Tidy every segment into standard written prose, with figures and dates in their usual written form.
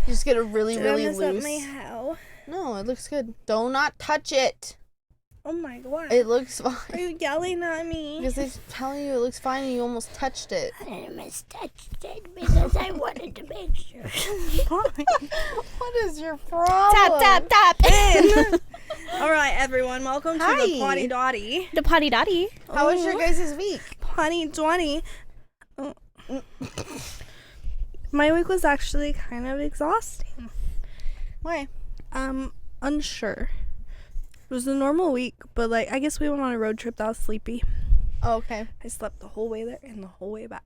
just get it really mess loose. up my how? No, it looks good. Do not touch it. Oh my god. It looks fine. Are you yelling at me? Because I'm telling you it looks fine and you almost touched it. I almost touched it because I wanted to make sure. What is your problem? Tap. In. All right, everyone. Welcome to Hi. the Potty Dotty. The potty dotty. How was your guys' week? Potty Dotty. My week was actually kind of exhausting. Why? Unsure. It was a normal week, but like I guess we went on a road trip that was sleepy. Oh, okay. I slept the whole way there and the whole way back.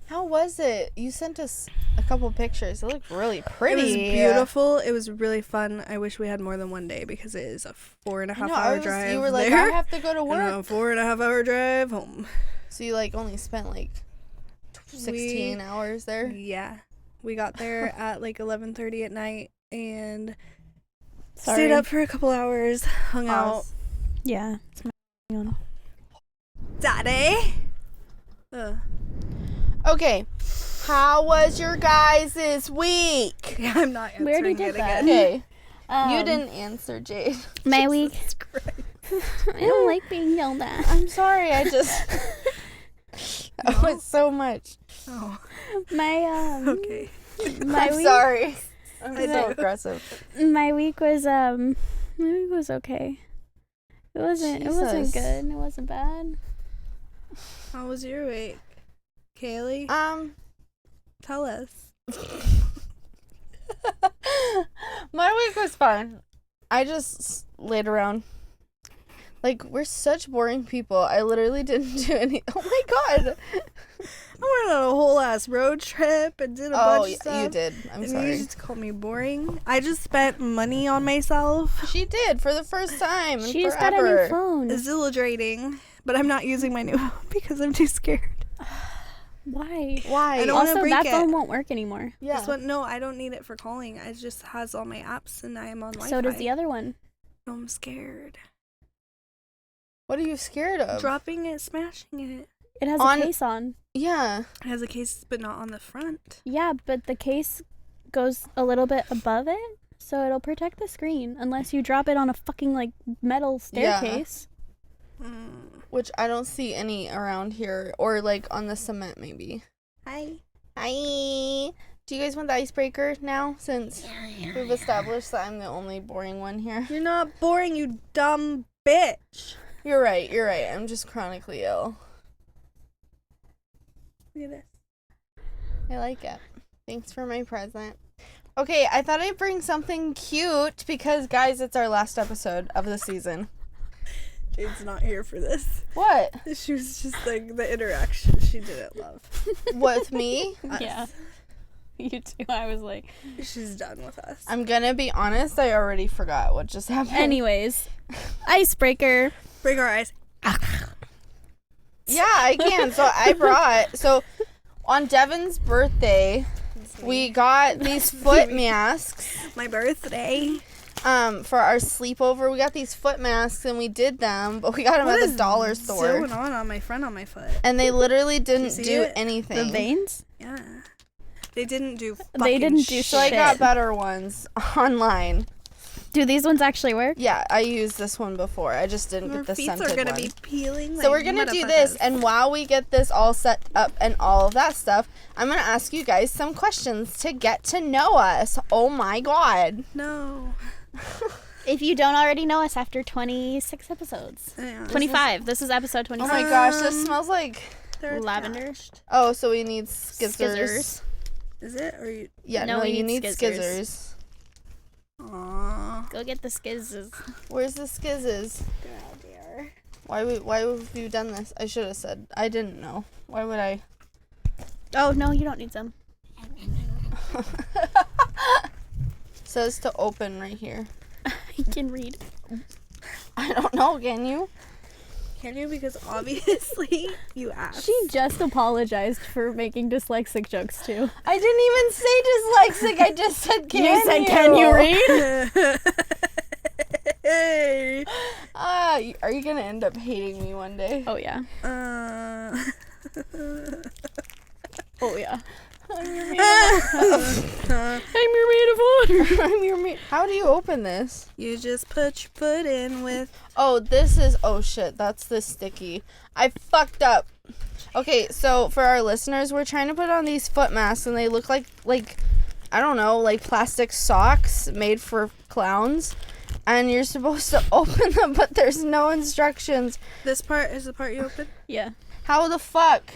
How was it? You sent us a couple pictures. It looked really pretty. It was beautiful. It was really fun. I wish we had more than one day because it is a 4.5 hour drive. You were like, there. I have to go to work. And a 4.5 hour drive home. So you like only spent like 16 hours there? Yeah. We got there at like 11:30 at night and Sorry. stayed up for a couple hours, hung out. Yeah. It's my on. Daddy. Okay. How was your guys' week? Yeah, I'm not answering We already did it that. again. Okay. You didn't answer, Jade. My week. I don't like being yelled at. I'm sorry. I just... Oh, it's so much. Oh, My okay. my I'm week. sorry. I'm I so know. aggressive. My week was okay. It wasn't Jesus. good. It wasn't bad. How was your week? Kaylee? Tell us. My week was fun. I just laid around. Like, we're such boring people. I literally didn't do any... Oh, my God. I went on a whole ass road trip and did a bunch of stuff. You did. I'm and sorry. you just called me boring. I just spent money on myself. She did for the first time in She just got forever. a new phone. Exhilarating. But I'm not using my new phone because I'm too scared. Why? Why? I don't wanna Also, break that it. phone won't work anymore. Yeah. This one, no, I don't need it for calling. It just has all my apps and I am on Wi-Fi. So does the other one. No, I'm scared. What are you scared of? Dropping it, smashing it. It has On- a case on. Yeah. It has a case, but not on the front. Yeah, but the case goes a little bit above it, so it'll protect the screen unless you drop it on a fucking like metal staircase. Which I don't see any around here. Or, like, on the cement, maybe. Hi. Hi. Do you guys want the icebreaker now? Since we've established that I'm the only boring one here. You're not boring, you dumb bitch. You're right. I'm just chronically ill. Look at this. I like it. Thanks for my present. Okay, I thought I'd bring something cute because, guys, it's our last episode of the season. Jade's not here for this. What? She was just like the interaction she didn't love. With me? Yeah. You too. I was like. She's done with us. I'm gonna be honest, I already forgot what just happened. Anyways, icebreaker. Break our eyes. Yeah, I can. So on Devin's birthday, we got these foot masks. My birthday. For our sleepover. We got these foot masks and we did them, but we got them What at the is dollar store. going on my front on my foot? And they literally didn't see do it? anything. The veins? Yeah. They didn't do They didn't do So I shit. got better ones online. Do these ones actually work? Yeah, I used this one before. I just didn't Our get the feet scented are gonna one. be peeling. So we're gonna do this, and while we get this all set up and all of that stuff, I'm gonna ask you guys some questions to get to know us. Oh my God. No. If you don't already know us after 26 episodes. Yeah. 25. This is episode Oh 25. my gosh, this smells like... They're Lavender. attached. Oh, so we need skizzers. Skizzers. Is it? Or you? Yeah, No, no, we you need need skizzers. skizzers. Aww. Go get the skizzes. Where's the skizzes? Oh, dear. Why have you done this? I should have said. I didn't know. Why would I? Oh, no, you don't need some. Says to open right here. I can read. I don't know. Can you? Can you? Because obviously you asked. She just apologized for making dyslexic jokes, too. I didn't even say dyslexic. I just said can you. You said, can you read? Hey. Are you gonna end up hating me one day? Oh, yeah. Oh, yeah. I'm your maid of honor. I'm your mate. How do you open this? You just put your foot in with. Oh, this is. Oh shit, that's the sticky. I fucked up. Okay, so for our listeners, we're trying to put on these foot masks, and they look like I don't know, like plastic socks made for clowns. And you're supposed to open them, but there's no instructions. This part is the part you open? Yeah. How the fuck?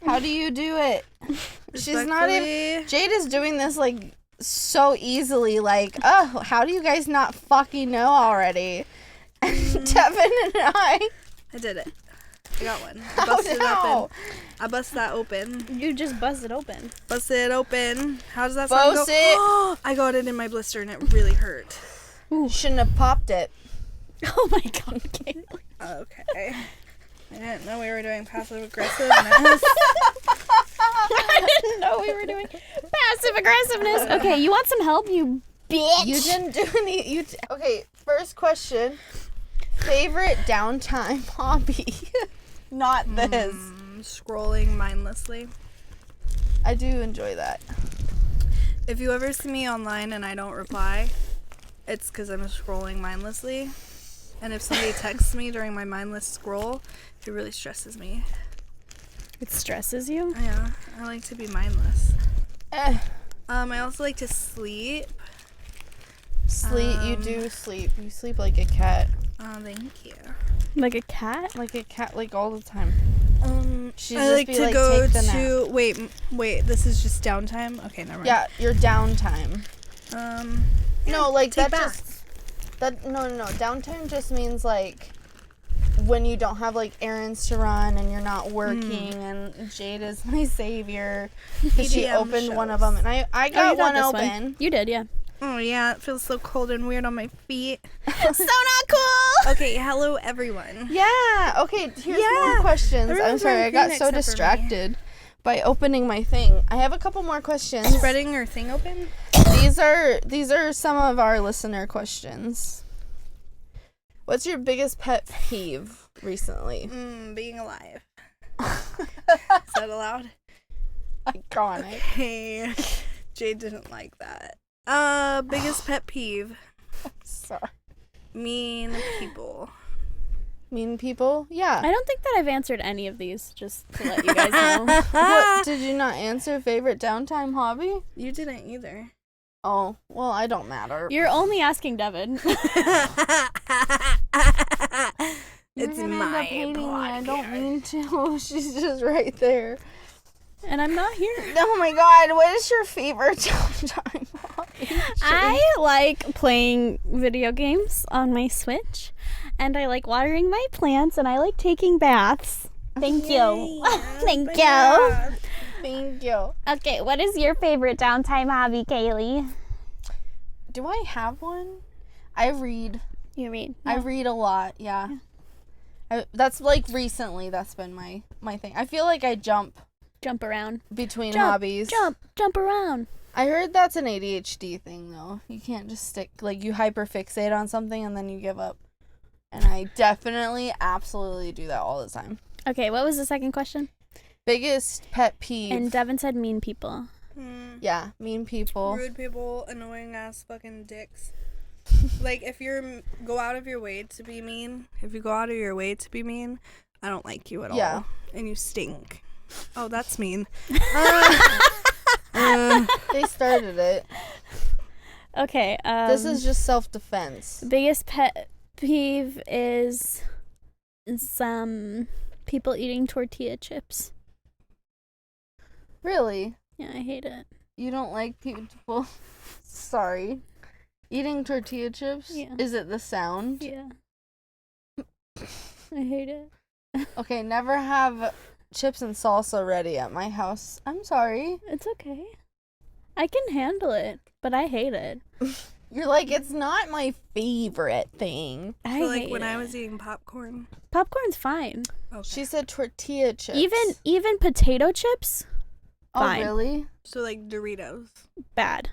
How do you do it? She's not even. Jade is doing this like so easily. Like, oh, how do you guys not fucking know already? And Devin and I did it. I got one. I busted it open. I busted that open. You just busted open. Busted it open. How does that sound? Bust it. I got it in my blister and it really hurt. Ooh. Shouldn't have popped it. Oh my god, Kaylee. Okay. I didn't know we were doing passive aggressiveness. I didn't know we were doing passive aggressiveness. Okay, you want some help, you bitch? You didn't do any. Okay, first question. Favorite downtime hobby? Not this. Scrolling mindlessly. I do enjoy that. If you ever see me online and I don't reply, it's because I'm scrolling mindlessly. And if somebody texts me during my mindless scroll, it really stresses me. It stresses you? Yeah, I like to be mindless. Eh. I also like to sleep. Sleep. You do sleep. You sleep like a cat. Oh, thank you. Like a cat? Like a cat, like all the time. She'd I just like be to like, go take the to. Wait. This is just downtime. Okay, never mind. Yeah, your downtime. No, like take that baths. just. That no. Downtime just means like when you don't have like errands to run and you're not working. And Jade is my savior because she EDM opened one shows. of them and I got one this open. You did, yeah. Oh yeah, it feels so cold and weird on my feet. So not cool! Okay, hello everyone. Yeah. Okay. Here's Yeah. more questions. I'm Everyone's sorry, I wearing got Kleenex so except for me. distracted by opening my thing. I have a couple more questions. Spreading your thing open? These are some of our listener questions. What's your biggest pet peeve recently? Being alive. Is that allowed? Iconic. Hey, Jade didn't like that. Biggest pet peeve. Sorry. Mean people. Mean people? Yeah. I don't think that I've answered any of these, just to let you guys know. What, did you not answer favorite downtime hobby? You didn't either. Oh, well, I don't matter. You're only asking Devin. You're It's gonna my end up hating me. I don't podcast. mean to. She's just right there. And I'm not here. Oh my god, what is your favorite downtime hobby? I like playing video games on my Switch, and I like watering my plants, and I like taking baths. Thank you. Thank you. Yeah. Thank you. Okay, what is your favorite downtime hobby, Kaylee? Do I have one? I read. You read. I read a lot, yeah. That's like recently, that's been my thing. I feel like I jump Around. between Jump, hobbies. Jump around. I heard that's an ADHD thing, though. You can't just stick, like, you hyperfixate on something and then you give up. And I definitely, absolutely do that all the time. Okay, what was the second question? Biggest pet peeve. And Devin said mean people. Yeah, mean people. Rude people, annoying ass fucking dicks. Like, if go out of your way to be mean, I don't like you at all. Yeah. And you stink. Oh, that's mean. They started it. Okay. This is just self-defense. Biggest pet peeve is some people eating tortilla chips. Really? Yeah, I hate it. You don't like people... Sorry. Eating tortilla chips? Yeah. Is it the sound? Yeah. I hate it. Okay, never have chips and salsa ready at my house. I'm sorry. It's okay. I can handle it, but I hate it. You're like, it's not my favorite thing. I So, like, hate when it. I was eating popcorn. Popcorn's fine. Okay. She said tortilla chips. Even potato chips, Oh, fine. really? So, like, Doritos. bad.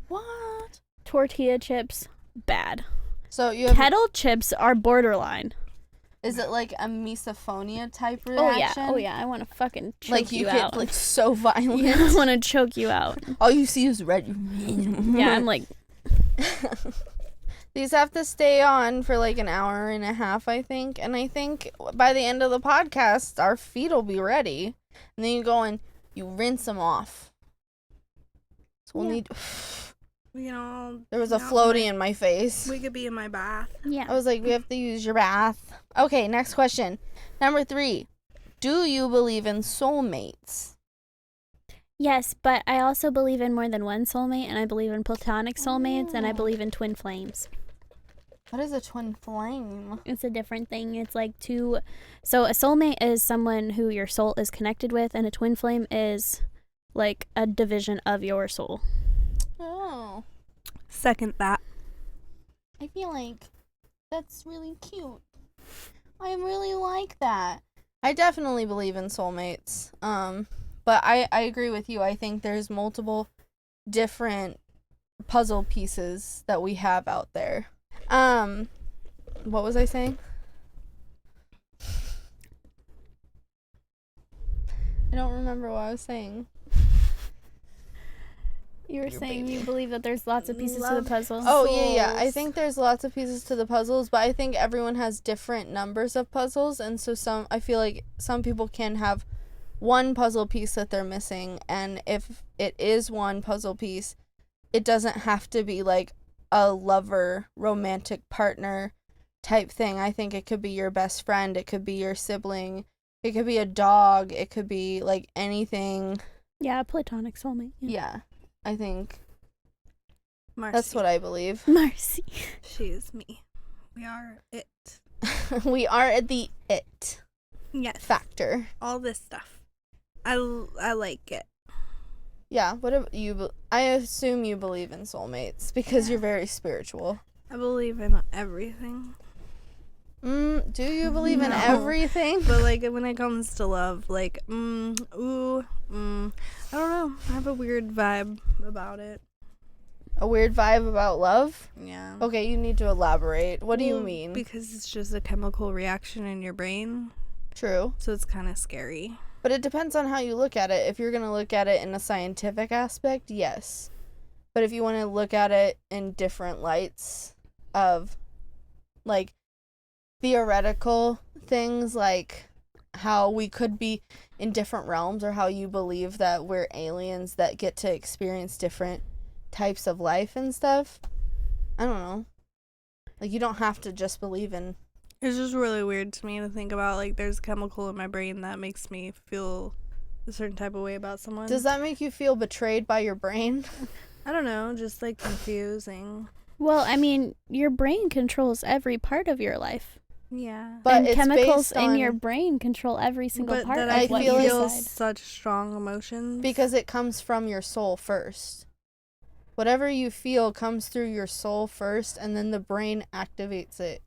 What? Tortilla chips, bad. So you have... Kettle chips are borderline. Is it like a misophonia type Oh reaction? yeah. Oh yeah. I want to fucking choke Like you you get out. like so violent. Yeah, I want to choke you out. All you see is red. Yeah, I'm like, These have to stay on for like an hour and a half, I think. And I think by the end of the podcast, our feet will be ready. And then you go and you rinse them off. So we'll need. There was a floaty in my face. We could be in my bath. yeah. I was like, we have to use your bath. Okay, next question. Number 3. Do you believe in soulmates? Yes, but I also believe in more than one soulmate, and I believe in platonic soulmates, and I Oh. believe in twin flames. What is a twin flame? It's a different thing. It's like two. So a soulmate is someone who your soul is connected with, and a twin flame is like a division of your soul. Oh. Second that. I feel like that's really cute. I really like that. I definitely believe in soulmates. But I agree with you. I think there's multiple different puzzle pieces that we have out there. What was I saying? I don't remember what I was saying. You were Your saying baby. you believe that there's lots of pieces to the puzzle. Oh, yeah. I Puzzles. think there's lots of pieces to the puzzles, but I think everyone has different numbers of puzzles, and so I feel like some people can have one puzzle piece that they're missing, and if it is one puzzle piece, it doesn't have to be like a lover, romantic partner type thing. I think it could be your best friend, it could be your sibling, it could be a dog, it could be like anything. Yeah, a platonic soulmate. Yeah, I think Marcy. that's what I believe. Marcy. She is me. We are it. We are at the it Yes. factor. All this stuff. I like it. Yeah, what about you? I assume you believe in soulmates because you're very spiritual. I believe in everything. Do you believe in No. everything? But like when it comes to love, like I don't know. I have a weird vibe about it. A weird vibe about love? Yeah. Okay, you need to elaborate. What do you Well, mean? Because it's just a chemical reaction in your brain, True. so it's kind of scary. But it depends on how you look at it. If you're going to look at it in a scientific aspect, yes. But if you want to look at it in different lights of, like, theoretical things, like how we could be in different realms, or how you believe that we're aliens that get to experience different types of life and stuff, I don't know. Like, you don't have to just believe in... It's just really weird to me to think about, like, there's a chemical in my brain that makes me feel a certain type of way about someone. Does that make you feel betrayed by your brain? I don't know, just, like, confusing. Well, I mean, your brain controls every part of your life. Yeah. But and it's chemicals based on... in your brain control every single But part that of I what feel you feel decide. such strong emotions. Because it comes from your soul first. Whatever you feel comes through your soul first, and then the brain activates it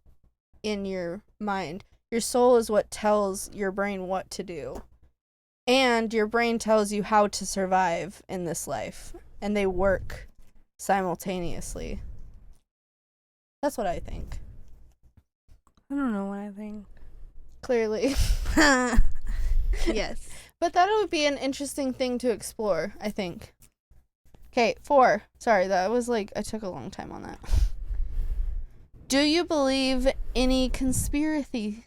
in your mind. Your soul is what tells your brain what to do. And your brain tells you how to survive in this life. And they work simultaneously. That's what I think. I don't know what I think. Clearly. Yes. But that would be an interesting thing to explore, I think. Okay, 4. Sorry, that was like, I took a long time on that. Do you believe any conspiracy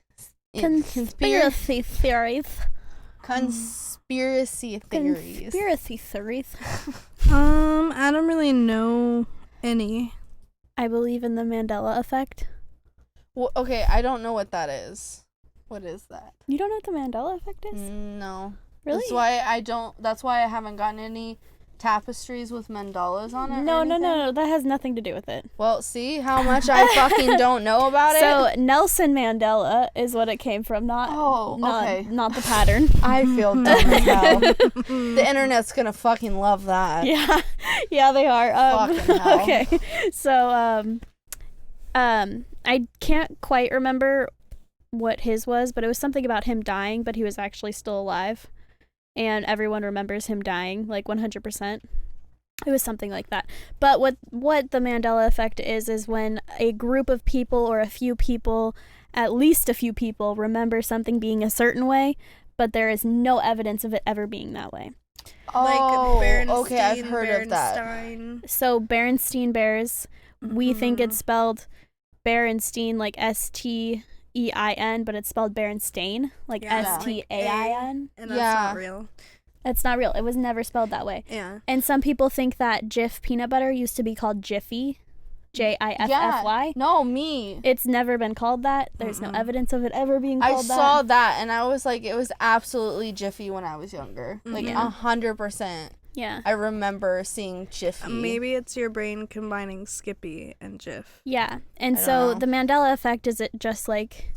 Conspiracy theories. Conspiracy theories? Conspiracy theories. I don't really know any. I believe in the Mandela effect. Well, okay, I don't know what that is. What is that? You don't know what the Mandela effect is? No. Really? That's why I haven't gotten any tapestries with mandalas on it. No, or anything. no. That has nothing to do with it. Well, see how much I fucking don't know about it? So Nelson Mandela is what it came from, not okay. not the pattern. I feel dumb as hell. The internet's gonna fucking love that. Yeah, they are. Fucking hell. Okay, so I can't quite remember what his was, but it was something about him dying, but he was actually still alive, and everyone remembers him dying, like 100%. It was something like that. But what the Mandela effect is when a group of people or a few people at least a few people remember something being a certain way, but there is no evidence of it ever being that way. Oh, Berenstain, okay, I've heard of that. Berenstein. So Berenstain Bears, we think it's spelled Berenstein like Stein, but it's spelled Berenstain like Stain. And that's not real. It's not real. It was never spelled that way. Yeah. And some people think that Jif peanut butter used to be called Jiffy, Jiffy. Yeah. No, me. It's never been called that. There's no evidence of it ever being called that. I saw that and I was like, it was absolutely Jiffy when I was younger. Like 100%. Yeah. I remember seeing Jiffy. Maybe it's your brain combining Skippy and Jif. Yeah. And so the Mandela effect is it just like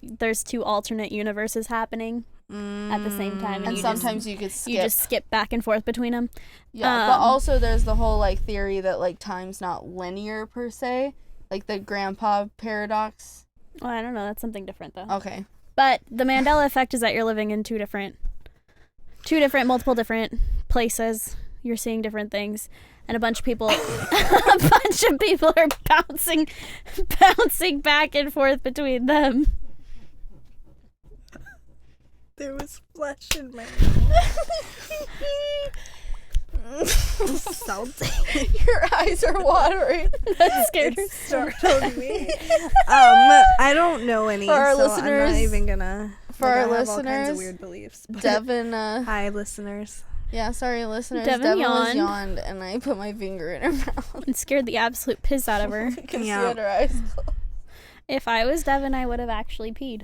there's two alternate universes happening at the same time, and sometimes you could skip. You just skip back and forth between them. Yeah, but also there's the whole like theory that like time's not linear per se, like the grandpa paradox. Well, I don't know. That's something different though. Okay. But the Mandela effect is that you're living in multiple different places. You're seeing different things, and a bunch of people are bouncing back and forth between them. There was flesh in my mouth. Salty. Your eyes are watering. That scared her. Startled me. I don't know any, for our so listeners, I'm not even gonna. For like, our I have listeners, all kinds of weird beliefs. Devin. Hi, listeners. Yeah, sorry, listeners. Devin was yawned, and I put my finger in her mouth. And scared the absolute piss out of her. You can see it, her eyes. If I was Devin, I would have actually peed.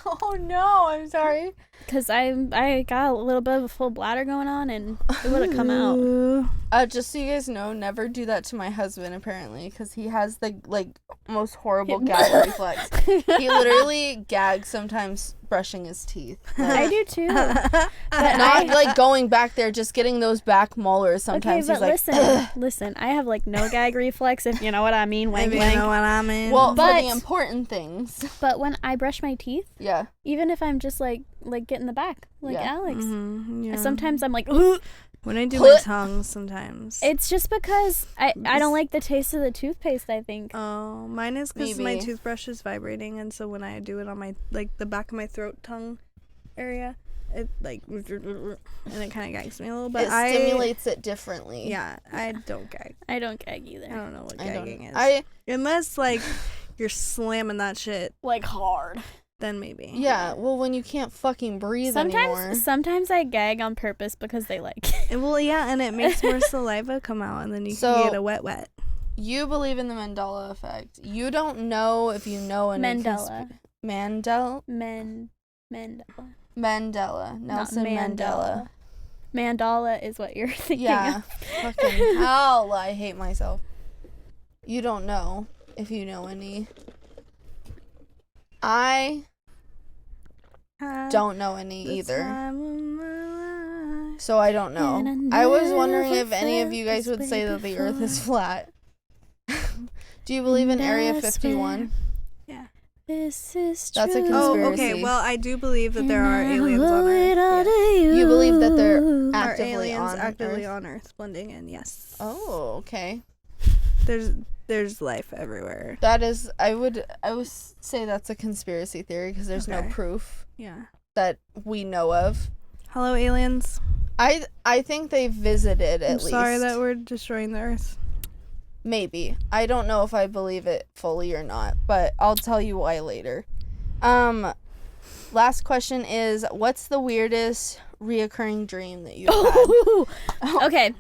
Oh no, I'm sorry. Because I got a little bit of a full bladder going on, and it would have come out. Just so you guys know, never do that to my husband, apparently, because he has the, like, most horrible gag reflex. He literally gags sometimes brushing his teeth. Like, I do too. But not, like, going back there, just getting those back molars sometimes. Okay, but he's like, listen, I have, like, no gag reflex, if you know what I mean. Wank, If you wank. know what I mean. well, But- for the important things. But when I brush my teeth, Yeah. even if I'm just, like getting the back, like Yeah. Alex, yeah. sometimes I'm like, ugh. When I do my tongue, sometimes. It's just because I don't like the taste of the toothpaste, I think. Oh, mine is because my Maybe. toothbrush is vibrating, and so when I do it on my, like, the back of my throat tongue area, it, like, and it kind of gags me a little bit. It stimulates it differently. Yeah, I don't gag. I don't gag either. I don't know what I don't- gagging is. I Unless, like, you're slamming that shit, Like hard. then maybe. Yeah, well, when you can't fucking breathe anymore. Sometimes I gag on purpose because they like it. Well, yeah, and it makes more saliva come out, and then you So- can get a wet. You believe in the Mandela effect. You don't know if you know any Mandela. Mandela. Mandela. Nelson Not Mandela. Mandala is what you're thinking Yeah. of. Fucking hell, I hate myself. You don't know if you know any. I don't know any either. So I don't know. And I was wondering never if any of you guys felt would this say way that the earth is before. flat. Do you believe in Area And I 51? Yeah. This is true. That's a Oh, conspiracy. okay. Well, I do believe that there are And I aliens on owe it all Earth. to Yes. You believe that they're you. Are actively aliens on actively Earth? on Earth blending in? Yes. Oh, okay. There's life everywhere. That is, I would say that's a conspiracy theory because there's no Okay. proof Yeah. that we know of. Hello, aliens. I think they visited at I'm least. sorry that we're destroying the Earth. Maybe. I don't know if I believe it fully or not, but I'll tell you why later. Last question is, what's the weirdest reoccurring dream that you've had? Okay,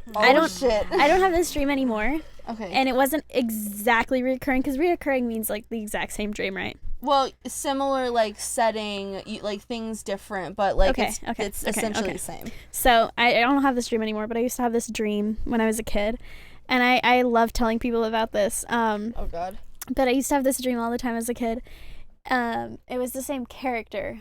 Shit. I don't have this dream anymore, Okay. and it wasn't exactly reoccurring because reoccurring means like the exact same dream, right? Well, similar, like, setting, like, things different, but, like, Okay, it's okay, essentially okay. the same. So I don't have this dream anymore, but I used to have this dream when I was a kid, and I love telling people about this. Oh, God. But I used to have this dream all the time as a kid. It was the same character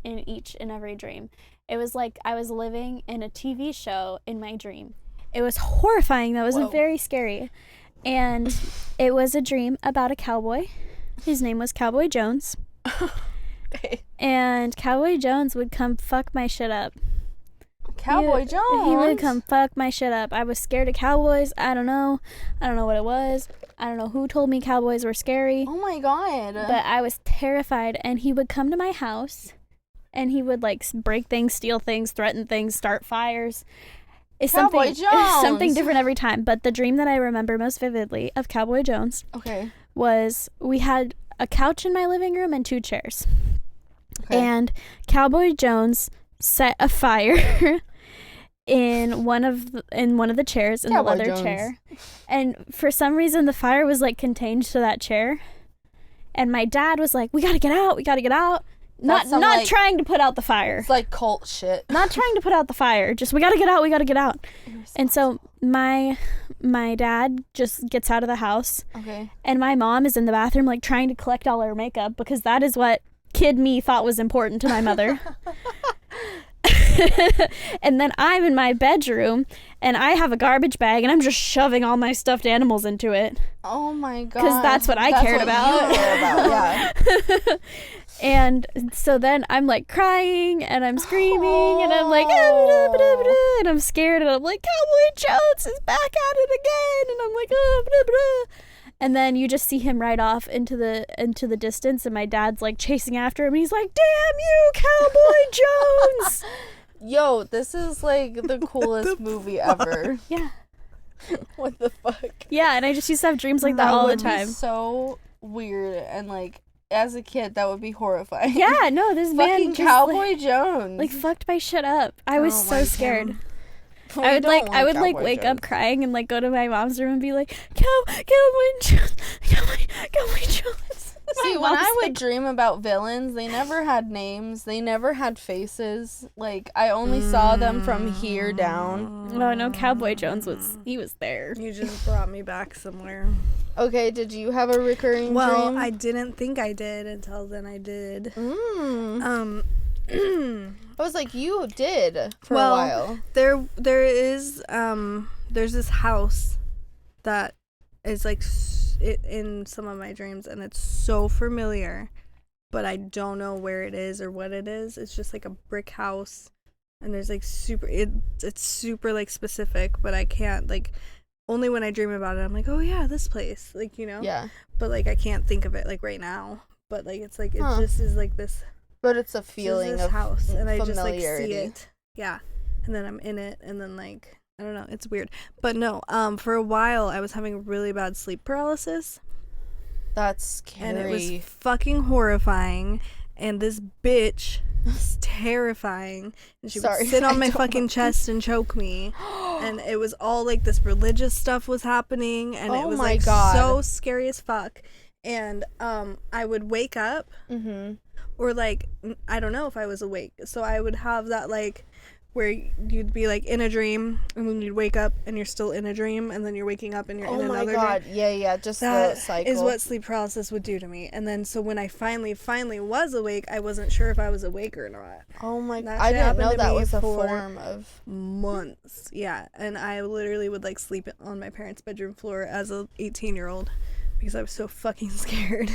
in each and every dream. It was like I was living in a TV show in my dream. It was horrifying. That was Whoa. very scary. And it was a dream about a cowboy. His name was Cowboy Jones. Okay. And Cowboy Jones would come fuck my shit up. Cowboy Jones. He would come fuck my shit up. I was scared of cowboys. I don't know what it was. I don't know who told me cowboys were scary. Oh my god. But I was terrified, and he would come to my house, and he would like break things, steal things, threaten things, start fires. It's Cowboy Jones. something different every time. But the dream that I remember most vividly of Cowboy Jones was we had a couch in my living room and 2 chairs. Okay. And Cowboy Jones set a fire in one of the chairs, in Cowboy the leather Jones. chair. And for some reason the fire was like contained to that chair. And my dad was like, "We got to get out. We got to get out." Not like, trying to put out the fire. It's like cult shit. Not trying to put out the fire. Just, we got to get out. We got to get out. And so my dad just gets out of the house. Okay. And my mom is in the bathroom like trying to collect all her makeup, because that is what kid me thought was important to my mother. And then I'm in my bedroom, and I have a garbage bag, and I'm just shoving all my stuffed animals into it. Oh my god. Because that's what I cared about. You care about. Yeah. And so then I'm like crying, and I'm screaming, and I'm like, and I'm scared, and I'm like, Cowboy Jones is back at it again, and I'm like, and then you just see him ride off into the distance, and my dad's like chasing after him, and he's like, "Damn you, Cowboy Jones!" Yo, this is like the coolest movie ever. Yeah. What the fuck? Yeah, and I just used to have dreams like that all the time. Be so weird, and like as a kid, that would be horrifying. Yeah, no, this man fucking just, Cowboy Jones like fucked my shit up. I was so scared. I would wake up crying and like go to my mom's room and be like, Cowboy Jones, Cowboy Jones. See, when I would dream about villains, they never had names. They never had faces. Like, I only saw them from here down. Oh, no, Cowboy Jones was there. You just brought me back somewhere. Okay, did you have a recurring dream? Well, I didn't think I did until then I did. I was like, you did for a while. There is, there's this house that is like in some of my dreams, and it's so familiar, but I don't know where it is or what it is. It's just like a brick house, and there's like it's super like specific, but I can't like, only when I dream about it I'm like, oh yeah, this place, like, you know. Yeah. But like I can't think of it like right now, but like it's like it just is like this. But it's a feeling of house, and I just like familiarity. see it. Yeah. And then I'm in it, and then like I don't know, it's weird. But no, for a while I was having really bad sleep paralysis. That's scary. And it was fucking horrifying. And this bitch was terrifying. And she would sit on my fucking chest and choke me. And it was all like this religious stuff was happening, and it was like so scary as fuck. And I would wake up, or like I don't know if I was awake. So I would have that like where you'd be like in a dream, and then you'd wake up and you're still in a dream, and then you're waking up and you're in another dream. Oh my god, yeah, just that the cycle is what sleep paralysis would do to me. And then so when I finally was awake, I wasn't sure if I was awake or not. Oh my god, I didn't know that was a form of months. Yeah, and I literally would like sleep on my parents' bedroom floor as a 18-year-old because I was so fucking scared.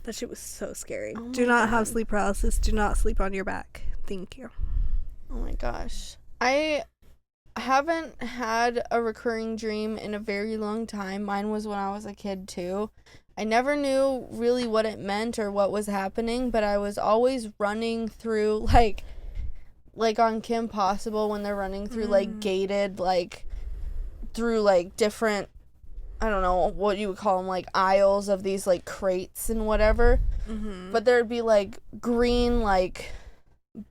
That shit was so scary. Do not have sleep paralysis. Do not sleep on your back. Thank you. Oh my gosh. I haven't had a recurring dream in a very long time. Mine was when I was a kid too. I never knew really what it meant or what was happening, but I was always running through like on Kim Possible when they're running through like gated, like through like different, I don't know what you would call them, like aisles of these like crates and whatever. But there'd be like green like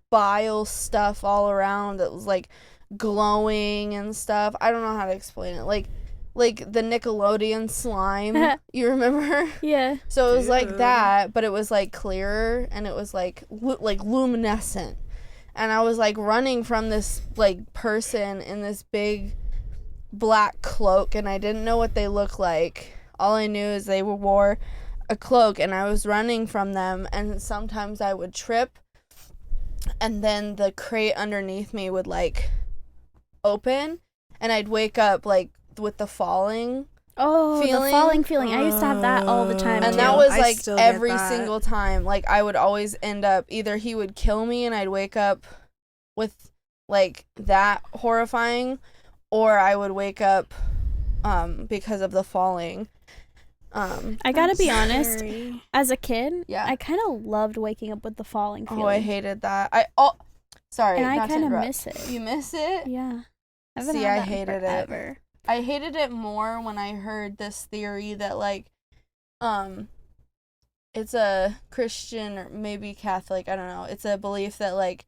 bile stuff all around that was like glowing and stuff. I don't know how to explain it. Like the Nickelodeon slime. You remember? Yeah. So it was like that, but it was like clearer, and it was like luminescent. And I was like running from this like person in this big black cloak, and I didn't know what they looked like. All I knew is they wore a cloak, and I was running from them, and sometimes I would trip, and then the crate underneath me would like open, and I'd wake up like with the falling feeling. The falling feeling. I used to have that all the time and too. that was like every single time. Like I would always end up, either he would kill me and I'd wake up with like that horrifying, or I would wake up because of the falling. I gotta be honest, as a kid, Yeah. I kind of loved waking up with the falling feeling. Oh, I hated that. Sorry, and I not to kind of interrupt. miss it. You miss it? Yeah. See, I hated it. I hated it more when I heard this theory that, like, it's a Christian or maybe Catholic, I don't know. It's a belief that, like,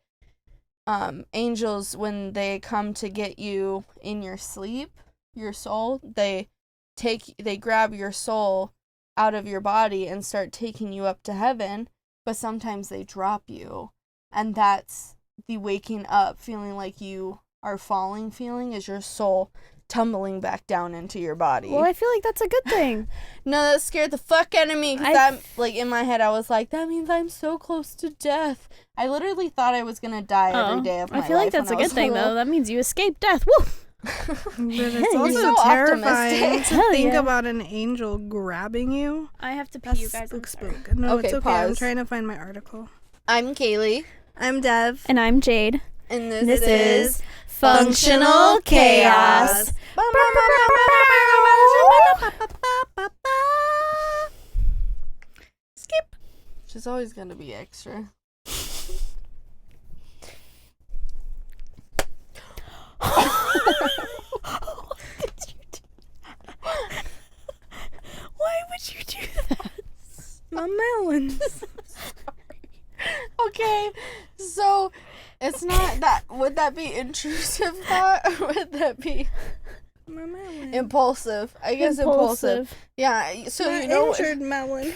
angels, when they come to get you in your sleep, your soul, they grab your soul out of your body and start taking you up to heaven, but sometimes they drop you. And that's the waking up feeling like you are falling feeling, is your soul tumbling back down into your body. Well, I feel like that's a good thing. No, that scared the fuck out of me. Cause that, like, in my head, I was like, that means I'm so close to death. I literally thought I was gonna die every day of my life. I feel like that's a good thing, though. That means you escaped death. Woo! But it's also so terrifying optimistic. to think about an angel grabbing you. I have to pee, That's you guys. spook. No, Okay, it's okay. pause. I'm trying to find my article. I'm Kaylee. I'm Dev. And I'm Jade. And This is Functional Chaos. Skip. She's always gonna be extra. Why would you do that? My melons. Okay, so it's not that. Would that be intrusive thought, or would that be My melon. impulsive? I guess impulsive. Yeah. So My you know. injured melon.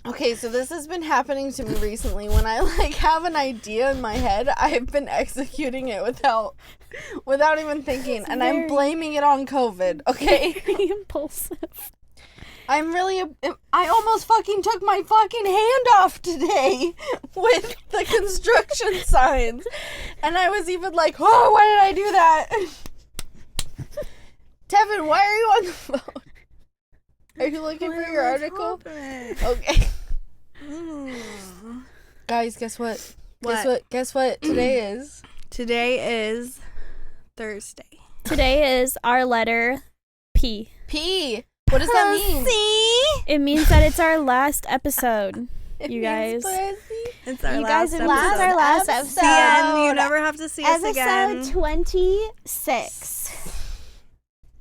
Okay, so this has been happening to me recently. When I like have an idea in my head, I've been executing it without even thinking, and I'm blaming it on COVID. Okay. Very impulsive. I almost fucking took my fucking hand off today with the construction signs. And I was even like, oh, why did I do that? Tevin, why are you on the phone? Are you looking for your article? Okay. Guys, guess what? Guess what today is? Today is Thursday. Today is our letter P. P. What does that mean? It means that it's our last episode. You guys. It's our You last guys, episode. this is our last episode. The end. You never have to see us again. Episode 26.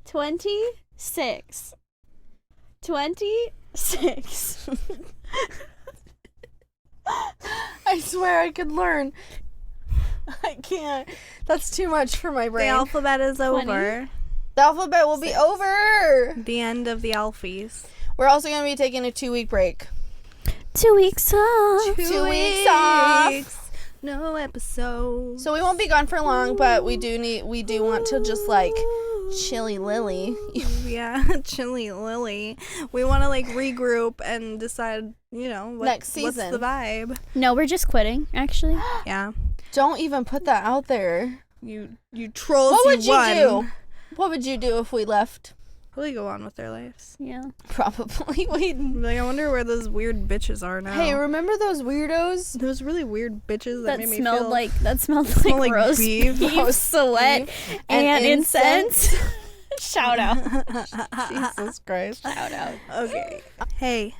26. 26. I swear I could learn. I can't. That's too much for my The brain. alphabet is over. The alphabet will be over. The end of the alphies. We're also going to be taking a 2-week break. 2 weeks off. 2 weeks off. No episode. So we won't be gone for long, but we do want to just like chilly lily. Yeah, chilly lily. We want to like regroup and decide, Next season. what's the vibe. No, we're just quitting, actually. Yeah. Don't even put that out there. You trolls. What would you won. do? What would you do if we left? Probably go on with their lives. Yeah. Probably. Like, I wonder where those weird bitches are now. Hey, remember those weirdos? Those really weird bitches that, That made me smelled feel like roast beef. beef, sweat, and incense. Shout out. Jesus Christ. Shout out. Okay. Hey.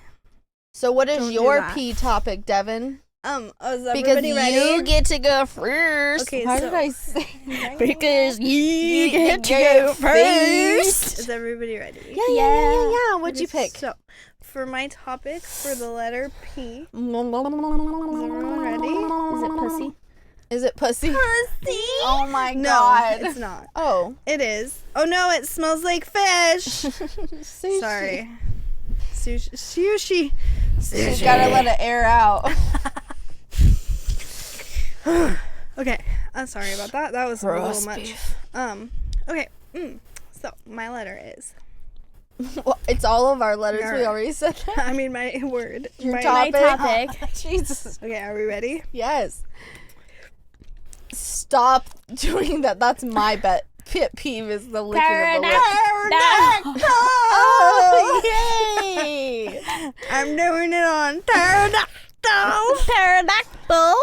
So what is Don't do your that. P topic, Devin? Is Because everybody ready? you get to go first. Okay, Why so- did I say? Because you get to go first. Is everybody ready? Yeah. What'd you pick? So, for my topic for the letter P. Everyone ready? Is it pussy? Is it pussy? Pussy. Oh my No, god. it's not. Oh. It is. Oh no, it smells like fish. Sushi. Sorry. Sushi. You gotta let it air out. Okay, I'm sorry about that. That was a Roast little much. beef. Okay. So my letter is. Well, it's all of our letters. We Alright. already said that. I mean my word. Your my topic. topic. Jesus. Okay, are we ready? Yes. Stop doing that. That's my pet peeve is the licking of the lips. Oh, yay! I'm doing it on pterodactyl. Pterodactyl.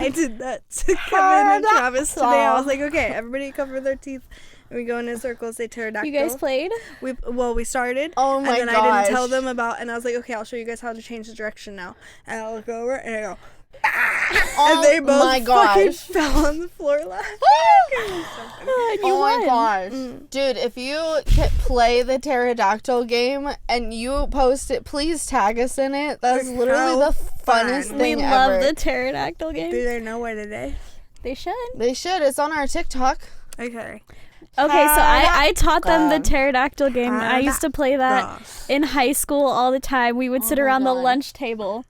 I did that to Kevin and Travis today. I was like, okay, everybody cover their teeth. And we go in a circle, say pterodactyl. You guys played? We started. Oh my And then gosh. I didn't tell them about, and I was like, okay, I'll show you guys how to change the direction now. And I look over and I go, Oh and they both my fucking gosh. fell on the floor laughing. Oh my gosh. Dude, if you play the pterodactyl game and you post it, please tag us in it. That's Like, literally how the funnest fun. thing We ever. love the pterodactyl game. Do they know what it is? They should. They should. It's on our TikTok. Okay. Okay, so I taught them the pterodactyl game. I used to play that Ross. in high school all the time. We would sit Oh my around the God. lunch table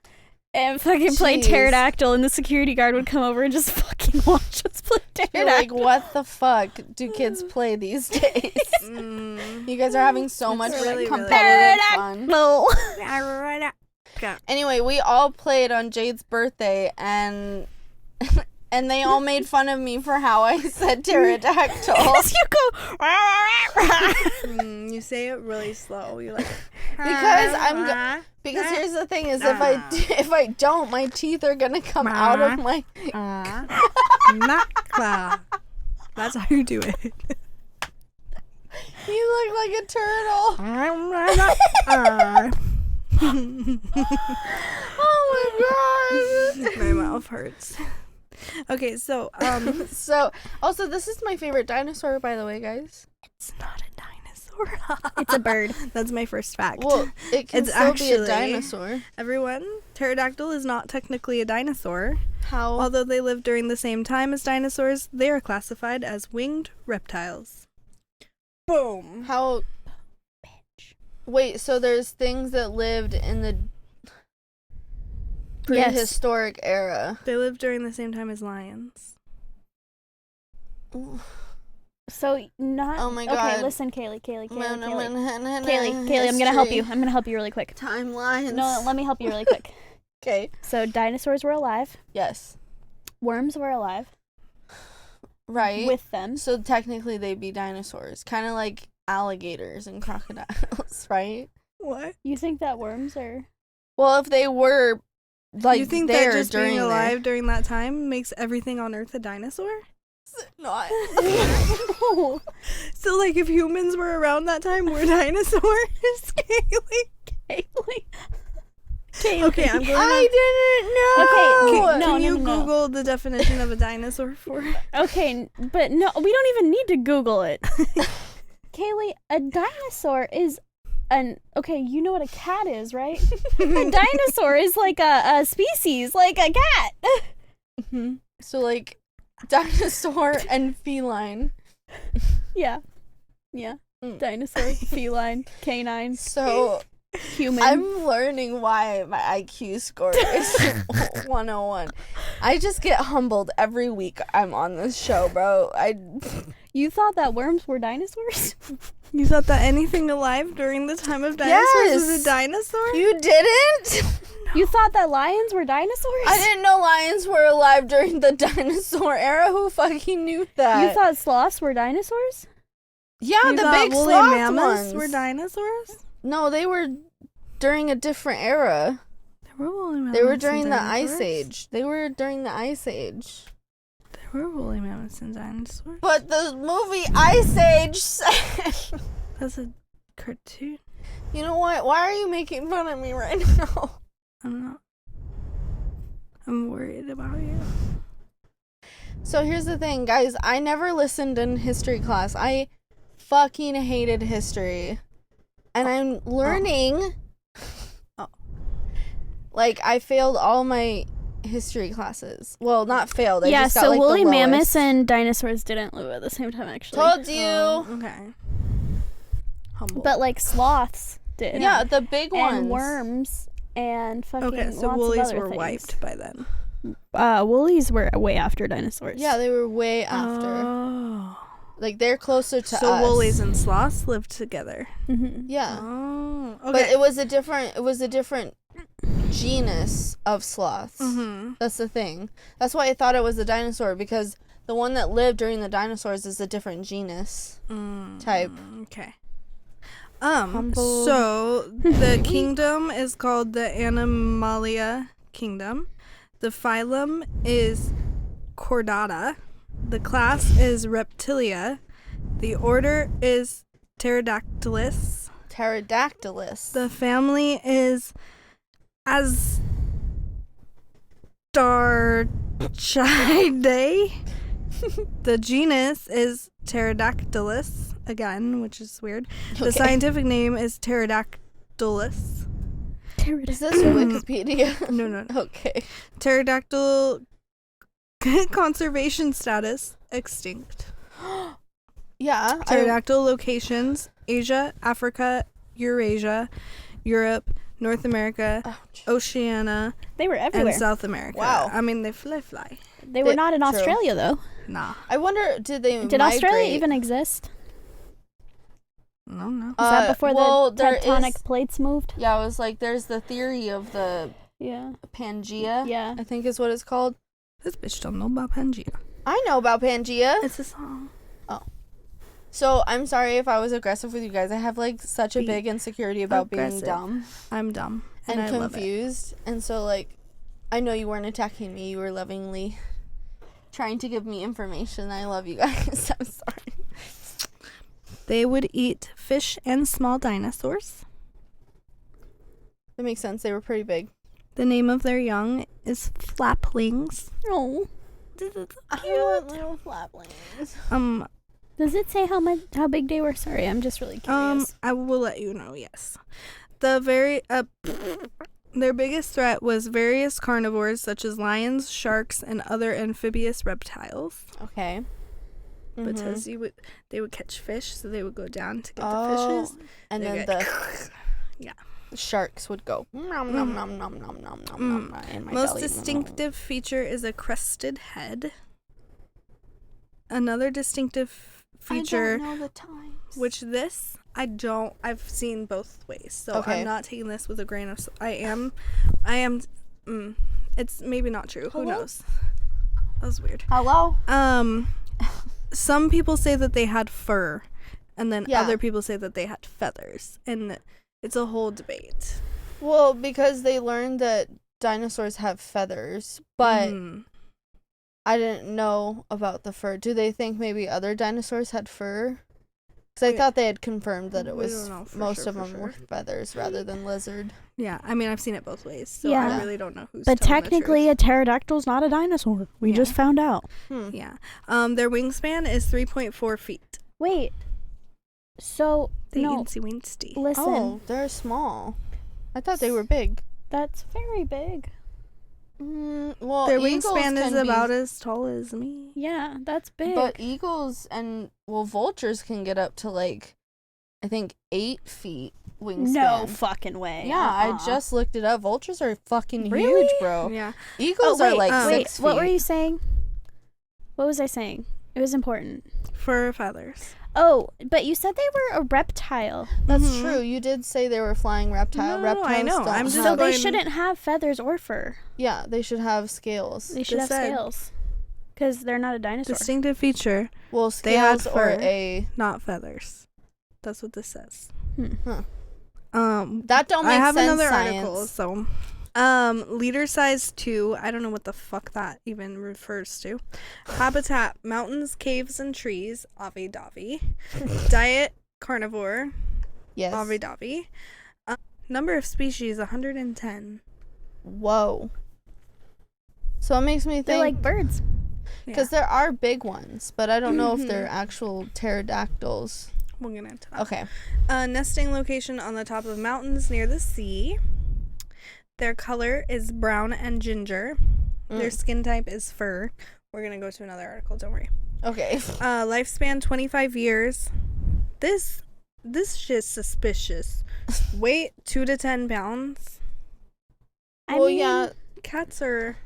and fucking play Jeez. pterodactyl, and the security guard would come over and just fucking watch us play You're like, pterodactyl. what the fuck do kids play these days? You guys are having so much really, really competitive fun. No. Anyway, we all played on Jade's birthday, and and they all made fun of me for how I said pterodactyl. You go. You say it really slow. You're like, Because because here's the thing is if I don't, my teeth are gonna come out of my. That's how you do it. You look like a turtle. Oh my god. My mouth hurts. Okay, so So also this is my favorite dinosaur, by the way, guys. it's not a dinosaur. It's a bird. That's my first fact. Well, it can It's still be a actually- dinosaur. Everyone, pterodactyl is not technically a dinosaur. How? Although they lived during the same time as dinosaurs, they are classified as winged reptiles. Boom. How? Wait, so there's things that lived in the prehistoric era. They lived during the same time as lions. So not. Oh my Okay, God. listen, Kaylee, I'm gonna History. help you. I'm gonna help you really quick. Timelines. No, let me help you really quick. Okay. So dinosaurs were alive. Yes. Worms were alive Right. with them. So technically they'd be dinosaurs, kind of like alligators and crocodiles, right? What? You think that worms are? Well, if they were like you think there that just during being their- alive during that time makes everything on Earth a dinosaur? not. So, like, if humans were around that time, we're dinosaurs? Kaylee. Okay, I'm going I didn't know. Okay, Can no, you no. Google the definition of a dinosaur for it? Okay, but no, we don't even need to Google it. Kaylee, a dinosaur is okay, you know what a cat is, right? A dinosaur is like a species, like a cat. Mm-hmm. So like dinosaur and feline. Yeah. Dinosaur, feline, canine, So human. I'm learning why my IQ score is 101. I just get humbled every week I'm on this show, bro. You thought that worms were dinosaurs? You thought that anything alive during the time of dinosaurs was Yes. a dinosaur? You didn't? You thought that lions were dinosaurs? I didn't know lions were alive during the dinosaur era. Who fucking knew that? You thought sloths were dinosaurs? Yeah, You the thought big woolly sloth mammoths ones were dinosaurs? No, they were during a different era. There were woolly mammoths They were and during the dinosaurs. Ice Age. They were during the Ice Age. There were woolly mammoths and dinosaurs. But the movie Ice Age said... That's a cartoon. You know what? Why are you making fun of me right now? I'm not. I'm worried about you. So here's the thing, guys. I never listened in history class. I fucking hated history. And I'm learning... Like, I failed all my history classes. Well, not failed. I just got, so like, woolly the mammoths lowest. and dinosaurs didn't live at the same time, actually. Told you. Okay. Humble. But like sloths did. Yeah, the big ones. And worms and fucking Okay, so lots woolies of other were things. wiped by then. Woolies were way after dinosaurs. Yeah, they were way after. Oh. Like, they're closer to So us. woolies and sloths lived together. Mm-hmm. Yeah. Oh. Okay. But it was a different genus of sloths. Mm-hmm. That's the thing. That's why I thought it was a dinosaur, because the one that lived during the dinosaurs is a different genus type. Okay. Humble. So the kingdom is called the Animalia Kingdom. The phylum is Chordata. The class is Reptilia. The order is Pterodactylus. Pterodactylus. The family is Astarchidae. The genus is Pterodactylus, again, which is weird. Okay. The scientific name is Pterodactylus. Is this Wikipedia? No. Okay. Pterodactyl conservation status, extinct. Yeah. Pterodactyl locations, Asia, Africa, Eurasia, Europe, North America, Oceania, They were everywhere. and South America. Wow. I mean, they fly. They were not in True. Australia, though. Nah. I wonder, did they Did migrate? Australia even exist? No. Was that before the there tectonic is- plates moved? Yeah, I was like, there's the theory of the Yeah. Pangea. Yeah. I think is what it's called. This bitch don't know about Pangea. I know about Pangea. It's a song. So I'm sorry if I was aggressive with you guys. I have like such a Be big insecurity about being aggressive. dumb I'm dumb. and I love it. confused. And so like, I know you weren't attacking me. You were lovingly trying to give me information. I love you guys. I'm sorry. They would eat fish and small dinosaurs. That makes sense. They were pretty big. The name of their young is flaplings. Oh. I want little flaplings. Does it say how big they were? Sorry, I'm just really curious. I will let you know. Yes, their biggest threat was various carnivores such as lions, sharks, and other amphibious reptiles. Okay. Mm-hmm. Because they would catch fish, so they would go down to get the fishes, and They then get- the yeah. sharks would go nom nom nom nom nom nom nom nom in my Most belly. distinctive feature is a crested head. Another distinctive feature, I don't know the times. which this I've seen both ways, so Okay. I'm not taking this with a grain of I am it's maybe not true. Who Hello? knows? That was weird. Hello. Some people say that they had fur, and then Yeah. other people say that they had feathers, and it's a whole debate. Well, because they learned that dinosaurs have feathers, but Mm. I didn't know about the fur. Do they think maybe other dinosaurs had fur? Because I thought they had confirmed that it We was don't know for most sure, of for them sure. were feathers rather than lizard. Yeah, I mean, I've seen it both ways, so Yeah. I really don't know who's But telling the technically, truth. a pterodactyl's not a dinosaur. We Yeah. just found out. Yeah. Their wingspan is 3.4 feet. Wait. So, The no, Incy Winsty. listen. Oh, they're small. I thought they were big. That's very big. Well, Their eagles wingspan is can be- about as tall as me. Yeah, that's big. But eagles and vultures can get up to like, I think 8 feet wingspan. no fucking way. Yeah, I just looked it up. Vultures are fucking Really? huge, bro. Yeah. Eagles are like wait, 6 feet. what were you saying? What was I saying? It was important. Fur feathers. Oh, but you said they were a reptile. That's Mhm. true. You did say they were flying reptile. No, Reptiles I know. don't I'm just have- So they going- shouldn't have feathers or fur. Yeah, they should have scales. They should Just have said. scales. Because they're not a dinosaur. Distinctive feature, Well, They had scales or fur. a not feathers. That's what this says. Huh. Um, that don't make I have sense. another Science. article, so leader size 2. I don't know what the fuck that even refers to. Habitat: mountains, caves, and trees. Avi Davi. Diet: carnivore. Yes. Avi Davi. Number of species: 110. Whoa. So it makes me They're think like birds. because there are big ones, but I don't know if they're actual pterodactyls. We'll get into that. Okay. Nesting location on the top of mountains near the sea. Their color is brown and ginger. Their skin type is fur. We're gonna go to another article. Don't worry. Okay. Lifespan 25 years. This shit's suspicious. Weight 2 to 10 pounds. Well, yeah, Cats are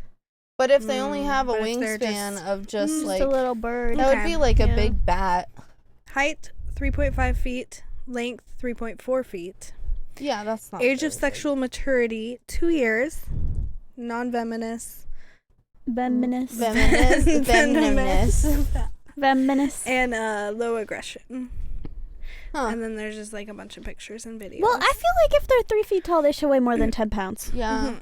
but if they only have a but if they're wingspan just- of just Just like a little bird. that would Okay. be like a Yeah. big bat. height 3.5 feet. Length 3.4 feet. Yeah, that's not Age of very sexual maturity 2 years. Non-venomous. Venomous. Venomous. Venomous. Venomous. And low aggression. Huh. And then there's just like a bunch of pictures and videos. Well, I feel like if they're 3 feet tall, they should weigh more than 10 pounds. Yeah.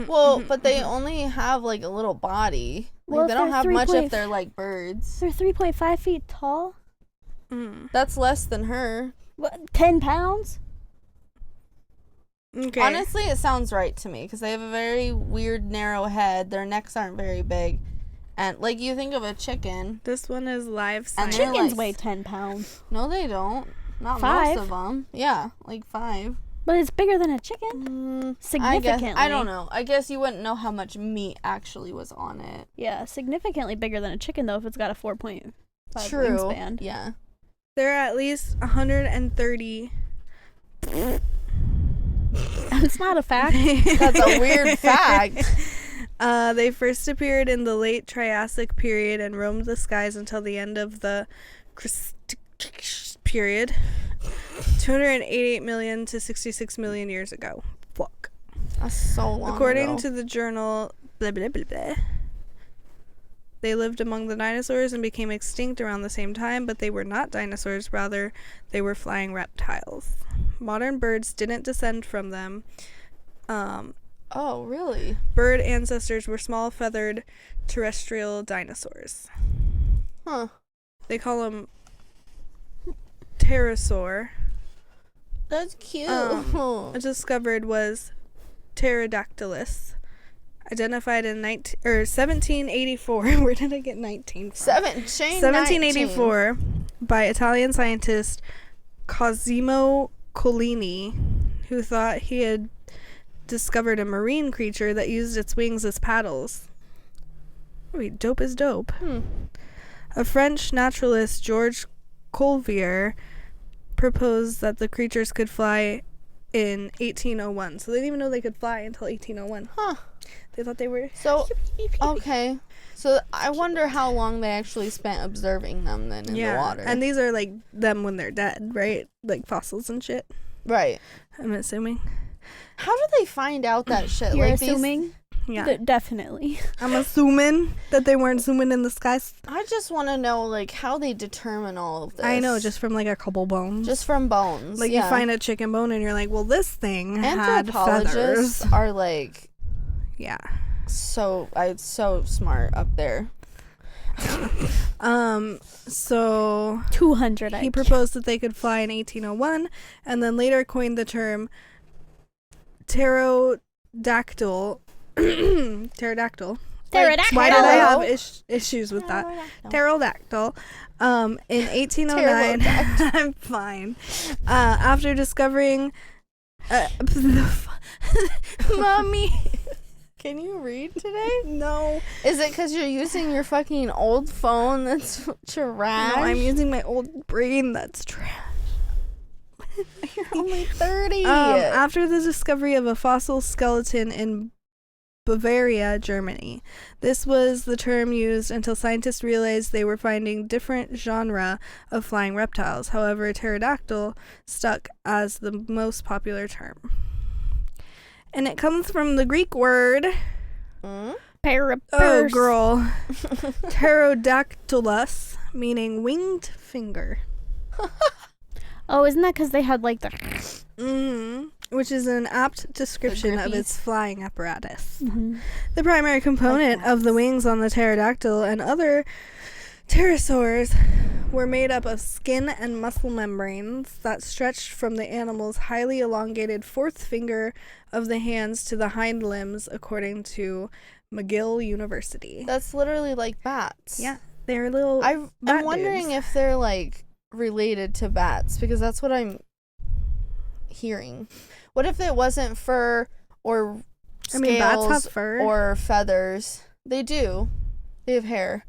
Well, but they only have like a little body. Like, Well, they if don't they're have much 3 if they're like birds. They're 3.5 feet tall. That's less than her. What, 10 pounds? Okay. Honestly, it sounds right to me because they have a very weird, narrow head. Their necks aren't very big. And, like, you think of a chicken. This one is live And science. they're Chickens like- weigh 10 pounds. No, they don't. Not 5. most of them. Yeah, like 5. But it's bigger than a chicken. Significantly. I don't know. I guess you wouldn't know how much meat actually was on it. Yeah, significantly bigger than a chicken, though, if it's got a 4.5 True. wingspan. Yeah. There are at least 130. That's not a fact. That's a weird fact. They first appeared in the late Triassic period and roamed the skies until the end of the Cretaceous period. 288 million to 66 million years ago. Fuck. That's so long According ago. to the journal, blah, blah, blah, blah, they lived among the dinosaurs and became extinct around the same time, but they were not dinosaurs. Rather, they were flying reptiles. Modern birds didn't descend from them. Oh, really? Bird ancestors were small, feathered, terrestrial dinosaurs. Huh. They call them pterosaur. That's cute. Discovered was Pterodactylus, identified in 1784. Where did I get 19 from? 1784 by Italian scientist Cosimo Collini, who thought he had discovered a marine creature that used its wings as paddles. Wait, dope is dope. A French naturalist, Georges Cuvier, proposed that the creatures could fly in 1801. So they didn't even know they could fly until 1801. Huh. They thought they were... So, okay. So I wonder how long they actually spent observing them then in the water. And these are like them when they're dead, right? Like fossils and shit. Right. I'm assuming. How do they find out that shit? You're like assuming? Yeah. Definitely. I'm assuming that they weren't zooming in the skies. I just want to know like how they determine all of this. I know, just from like a couple bones. just from bones. like yeah. you find a chicken bone and you're like, well, this thing had Anthropologists feathers. are like Yeah. so smart up there. So 200 he IQ. proposed that they could fly in 1801 and then later coined the term pterodactyl. Pterodactyl. Pterodactyl. Why did I have issues with that? Pterodactyl. In 1809, I'm fine. After discovering, mommy, Can you read today? no, Is it because you're using your fucking old phone that's trash? no, I'm using my old brain. That's trash. You're only 30. After the discovery of a fossil skeleton in Bavaria, Germany. This was the term used until scientists realized they were finding different genre of flying reptiles. However, pterodactyl stuck as the most popular term. And it comes from the Greek word, oh girl, pterodactylus, meaning winged finger. Oh, isn't that because they had like the... Which is an apt description of grippies. its flying apparatus. Mhm. The primary component of the wings on the pterodactyl and other pterosaurs were made up of skin and muscle membranes that stretched from the animal's highly elongated fourth finger of the hands to the hind limbs, according to McGill University. That's literally like bats. Yeah, they're little. I'm bat wondering dudes. if they're like related to bats because that's what I'm hearing. What if it wasn't fur or scales I mean, bats have fur. or feathers? They do. They have hair.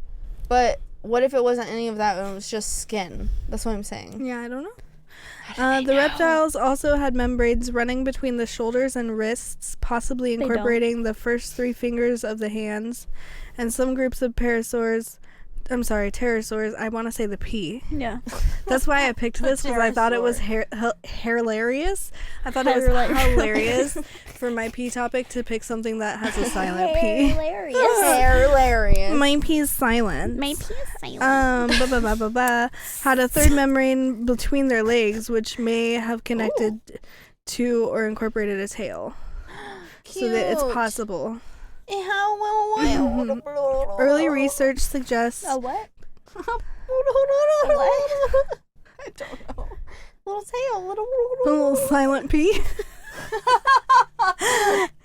But what if it wasn't any of that and it was just skin? That's what I'm saying. Yeah, I don't know. The reptiles also had membranes running between the shoulders and wrists, possibly incorporating the first three fingers of the hands. And some groups of pterosaurs pterosaurs. I want to say the P. Yeah. That's why I picked this, because I thought it was hilarious. I thought it was hilarious for my P topic to pick something that has a silent P. Hilarious. My P is silent. My P is silent. Had a third membrane between their legs, which may have connected to or incorporated a tail. So that it's possible. Early research suggests... A what? I don't know. Little tail, A little silent P.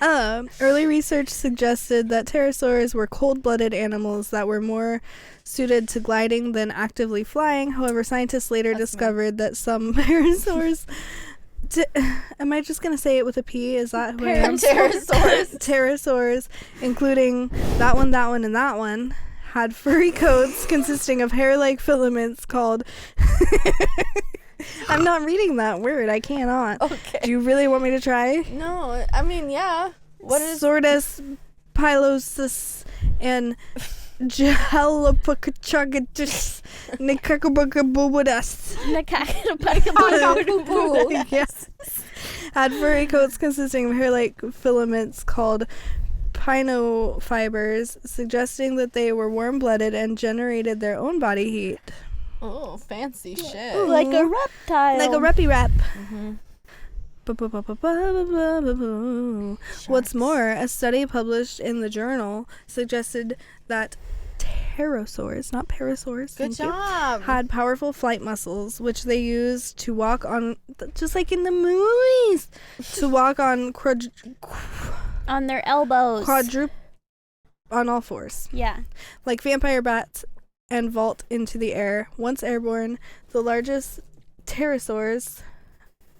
Early research suggested that pterosaurs were cold-blooded animals that were more suited to gliding than actively flying. However, scientists later discovered that some pterosaurs... am I just going to say it with a P? Is that who I am? Pterosaurs, including that one, and that one, had furry coats consisting of hair-like filaments called... I'm not reading that word. I cannot. Okay. Do you really want me to try? No, I mean, yeah. What is... Sortus pilosus and Jalapakachagadus Nikakabukabubudas. Yes. Had furry coats consisting of hair-like filaments called pinofibers, suggesting that they were warm-blooded and generated their own body heat. Oh, fancy shit. Ooh, like a reptile. Like a reppy rep. Mm-hmm. What's more, a study published in the journal suggested that pterosaurs, not parasaurs, Good job. had powerful flight muscles, which they used to walk on, just like in the movies, to walk on on their elbows. On all fours. Yeah. Like vampire bats, and vault into the air. Once airborne, the largest pterosaurs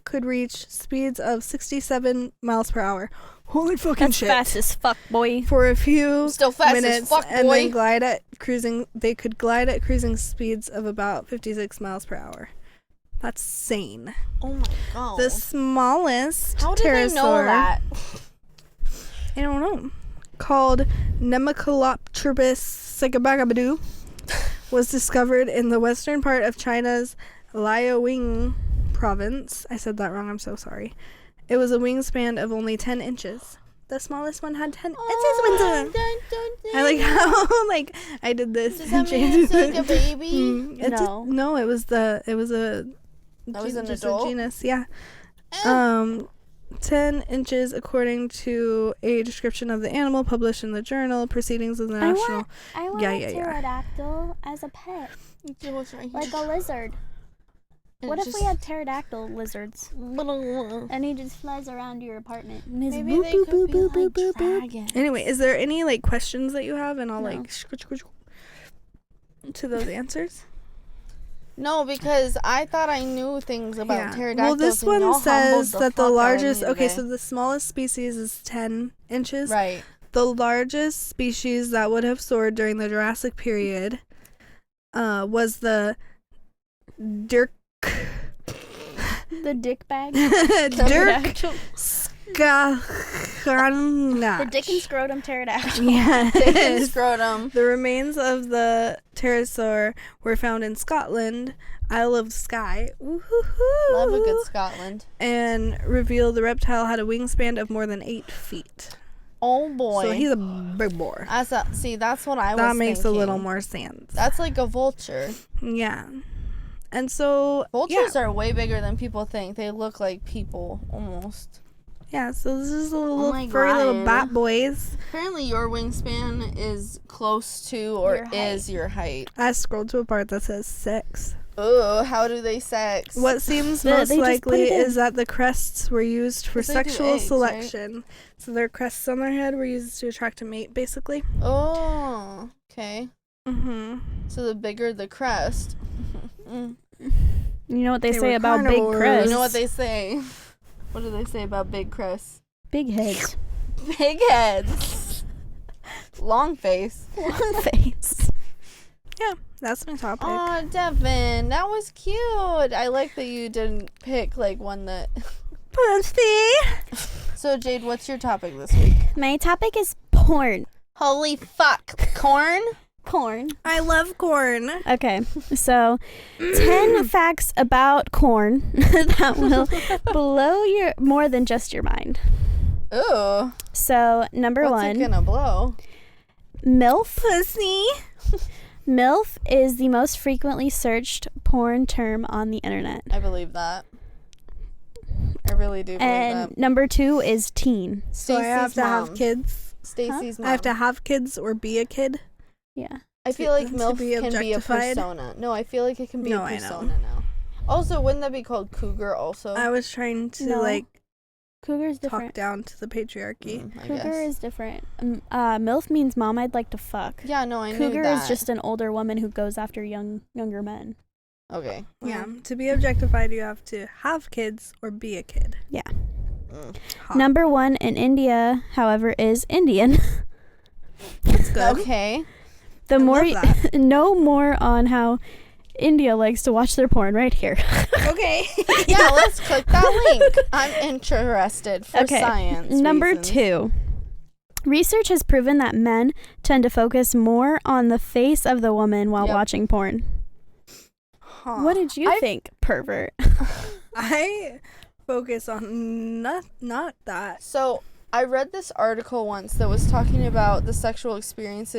could reach speeds of 67 miles per hour. Holy fucking That's shit. fast as fuck, boy. For a few Still fast minutes, as fuck, and boy. then they could glide at cruising speeds of about 56 miles per hour. That's sane. Oh my god. The smallest How did pterosaur, they know that? I don't know, called Nemacolopterbus Sigabagabadoo, was discovered in the western part of China's Liaoning province. I said that wrong, I'm so sorry. It was a wingspan of only 10 inches. The smallest one had 10 inches. I like how I did this. Does that mean it's like a baby? No. It was a adult? a genus, yeah. 10 inches according to a description of the animal published in the journal Proceedings of the National... I want a pterodactyl as a pet. Like a lizard. What if we had pterodactyl lizards? And he just flies around your apartment. Maybe they could be like dragons. Anyway, is there any questions that you have? And I'll to those answers. No, because I thought I knew things about pterodactyls. Well, this one says that the largest... Okay, so the smallest species is 10 inches. Right. The largest species that would have soared during the Jurassic period was the Dirk... The dick bag? Dirk The dick and scrotum pterodactyl. Yeah. Dick and scrotum. The remains of the pterosaur were found in Scotland, Isle of Skye. Woo-hoo-hoo. Love a good Scotland. And revealed the reptile had a wingspan of more than 8 feet. Oh boy. So he's a big boy. That's what I was That makes thinking. a little more sense. That's like a vulture. Yeah. And so... Vultures are way bigger than people think. They look like people, almost. Yeah, so this is a my furry little God. bat boys. Apparently your wingspan is close to or is your height. I scrolled to a part that says 6. Ooh, how do they sex? What seems most likely is that the crests were used for sexual selection. Right? So their crests on their head were used to attract a mate, basically. Oh, okay. Mm-hmm. So the bigger the crest. You know what they say about big crests? You know what they say? What do they say about big crests? Big heads. Big heads. Long face. Long face. Yeah, that's my topic. Oh, Devin, that was cute. I like that you didn't pick one that... Pussy. So, Jade, what's your topic this week? My topic is porn. Holy fuck. Corn? corn. I love corn. Okay, so 10 facts about corn that will blow your more than just your mind. Ooh. So number What's one, it gonna blow? MILF. Pussy. MILF is the most frequently searched porn term on the internet. I believe that. I really do believe And that. number 2 is teen. So I have to have kids. Stacey's mom. I have to have kids or be a kid. Yeah. I feel like to MILF be can be a objectified? persona. No, I feel like it can be No, a I know. persona now. Also, wouldn't that be called cougar also? I was trying to No. Cougar's talk different. down to the patriarchy. I Cougar guess. is different. MILF means mom I'd like to fuck. Yeah, no, I knew Cougar that. is just an older woman who goes after younger men. Okay. Yeah, to be objectified, you have to have kids or be a kid. Yeah. Hot. Number 1 in India, however, is Indian. That's good. Okay. The I more love that. know more on how India likes to watch their porn right here. Okay. Yeah, let's click that link. I'm interested for Okay. science. Number reasons. 2. Research has proven that men tend to focus more on the face of the woman while Yep. watching porn. Huh. What did you I've- think, pervert? I focus on not that. So I read this article once that was talking about the sexual experience,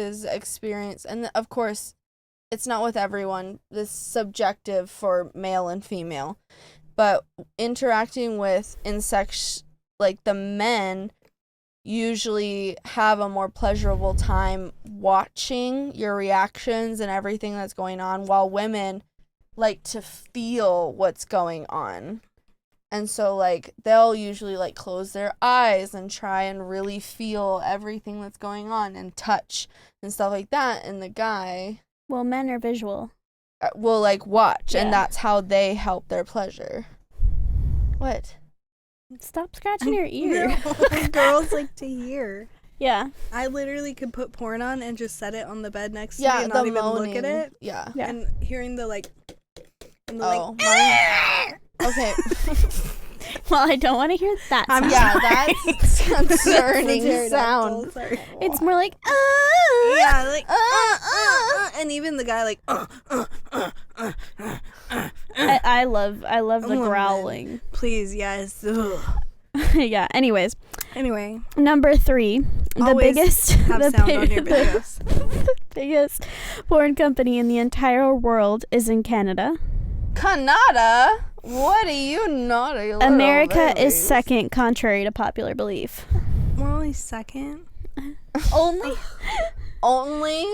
and of course, it's not with everyone. This is subjective for male and female, but interacting with insects, like the men, usually have a more pleasurable time watching your reactions and everything that's going on, while women like to feel what's going on. And so, like, they'll usually, like, close their eyes and try and really feel everything that's going on and touch and stuff like that. And the guy Well, men are visual. will, like, watch. Yeah. And that's how they help their pleasure. What? Stop scratching your ear. No, girls like to hear. Yeah. I literally could put porn on and just set it on the bed next to Yeah, me and the not even moaning. look at it. Yeah. Yeah. And hearing the like, and the Oh, like. Okay. Well, I don't want to hear that I'm sound. Yeah, that's concerning Pterodactyl, sound. sorry. It's more like, Yeah, like, and even the guy like, I love the Oh, man. growling. please, yes. Ugh. Yeah. Anyways, Anyway, number 3, the always biggest, have the sound on your videos. the biggest porn company in the entire world is in Canada. Canada? What are you naughty little America is babies? second, contrary to popular belief. We're only second. Only. Only?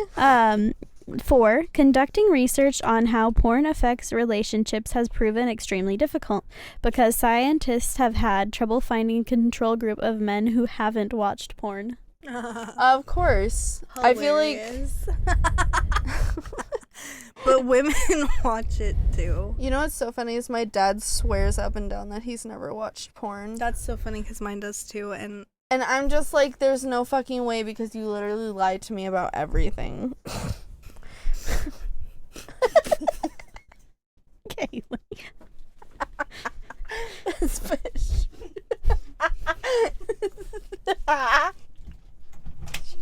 4, conducting research on how porn affects relationships has proven extremely difficult because scientists have had trouble finding a control group of men who haven't watched porn. Of course. I feel like Hilarious. But women watch it too. you know what's so funny is my dad swears up and down that he's never watched porn. That's so funny because mine does too. And And I'm just like, there's no fucking way because you literally lied to me about everything. Okay. This bitch.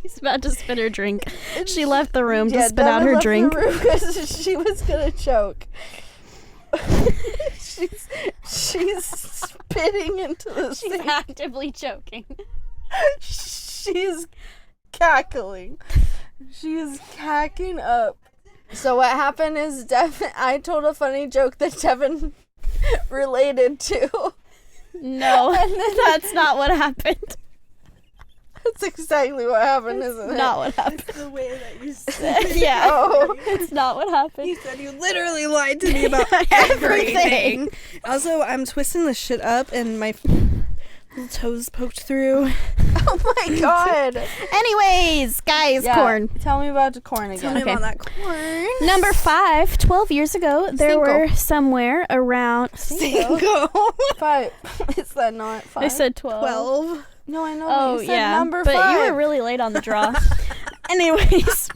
She's about to spit her drink. She left the room to Yeah, spit out Devin her left the drink. room 'cause she was gonna choke. she's spitting into the She's sink. actively choking. She's cackling. She is cacking up. So what happened is I told a funny joke that Devin related to. No, that's not what happened. That's exactly what happened, isn't it? Not what happened. the way that you said Yeah, Oh. it's not what happened. you said you literally lied to me about everything. Also, I'm twisting this shit up and my little toes poked through. Oh my god. Anyways, guys, Yeah, corn. Tell me about the corn again. Tell me Okay. about that corn. Number 5, 12 years ago, there Cinco. were somewhere around... Single. 5. Is that not 5? I said 12. 12. No, I know. Oh, but you said yeah. number but 5. you were really late on the draw. Anyways,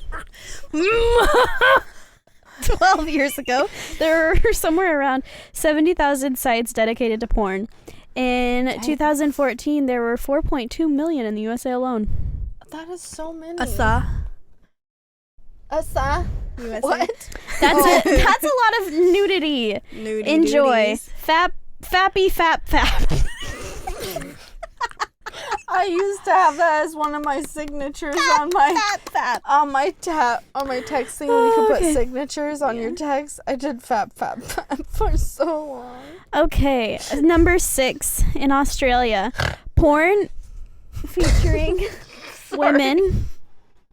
12 years ago, there were somewhere around 70,000 sites dedicated to porn. In 2014, there were 4.2 million in the USA alone. That is so many. Asa. USA. USA. What? That's it. That's a lot of nudity. Nudie Enjoy. duties. Fappy fap fap. I used to have that as one of my signatures on my text thing when you could put signatures on your text. I did fap for so long. Okay, number 6 in Australia. Porn featuring women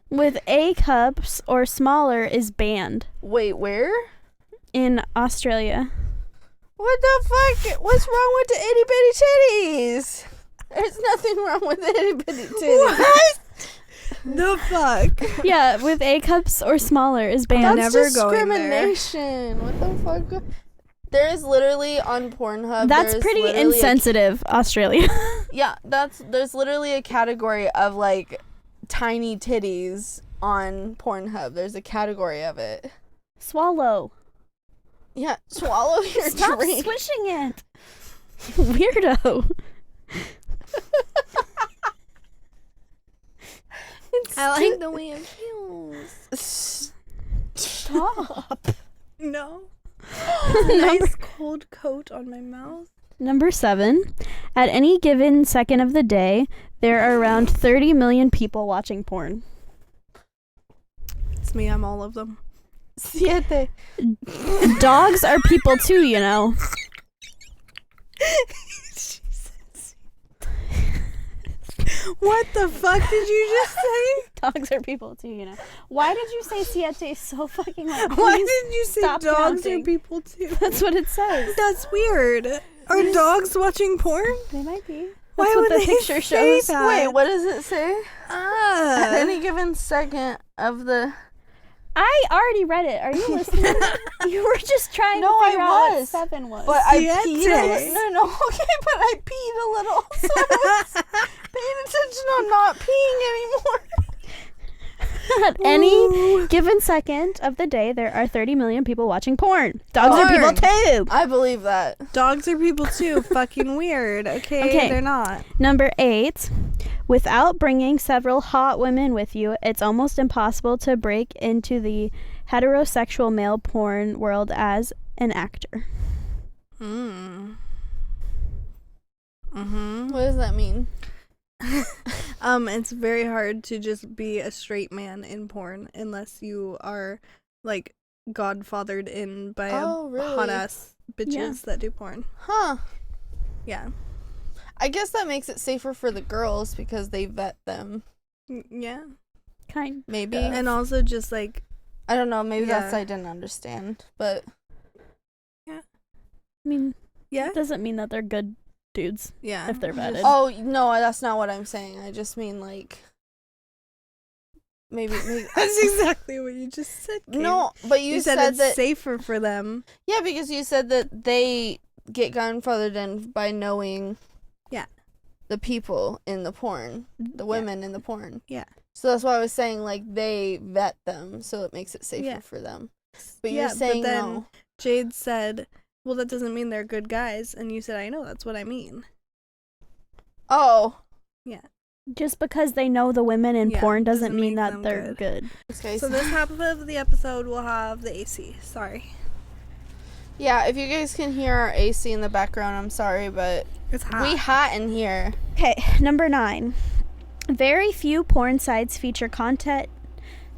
with A cups or smaller is banned Wait, where? in Australia. What the fuck? What's wrong with the itty bitty titties? There's nothing wrong with the itty bitty titties. What? The fuck? Yeah, with A cups or smaller is banned. That's never going there. discrimination. What the fuck? There is literally on Pornhub. That's there's pretty literally insensitive, Australia. there's literally a category of like tiny titties on Pornhub. There's a category of it. Swallow. Yeah, swallow your Stop drink. swishing it. Weirdo. I like the way it feels. Stop. No. Nice cold coat on my mouth. Number 7. At any given second of the day, there are around 30 million people watching porn. It's me, I'm all of them. Siete. Dogs are people too, you know. What the fuck did you just say? Dogs are people too, you know. Why did you say siete so fucking like? Why please did you say stop dogs counting. are people too? That's what it says. That's weird. Are dogs watching porn? They might be. Why That's would what the they picture say shows. that? Wait, what does it say? At any given second of the... I already read it. Are you listening? You were just trying No, to figure I out what was. 7 was. But I Siete. peed a little. No, okay, but I peed a little. So I was paying attention on not peeing anymore. At any given second of the day, there are 30 million people watching porn. Dogs are people too. I believe that. Dogs are people too. Fucking weird. Okay, they're not. Number 8. Without bringing several hot women with you, it's almost impossible to break into the heterosexual male porn world as an actor. Mm-hmm. What does that mean? It's very hard to just be a straight man in porn unless you are like godfathered in by really? hot ass bitches Yeah. that do porn. Huh. Yeah. I guess that makes it safer for the girls because they vet them. Yeah. Kind. Maybe. And also just like I don't know. Maybe that's Yeah. I didn't understand. But I mean, yeah. it doesn't mean that they're good dudes Yeah. if they're vetted. oh no, that's not what I'm saying. I just mean like maybe. That's exactly what you just said. Kate. No, but you said said it's that. safer for them. Yeah, because you said that they get grandfathered in by knowing. Yeah. The people in the porn, the women in the porn. Yeah. So that's why I was saying like they vet them, so it makes it safer for them. But you're saying then no. Jade said, "Well, that doesn't mean they're good guys," and you said, "I know, that's what I mean." Oh. Yeah. Just because they know the women in Yeah, porn doesn't doesn't mean make that them they're good. good. Okay. So this half of the episode will have the AC. Sorry. Yeah, if you guys can hear our AC in the background, I'm sorry, but It's hot. we hot in here. Okay, number 9. Very few porn sites feature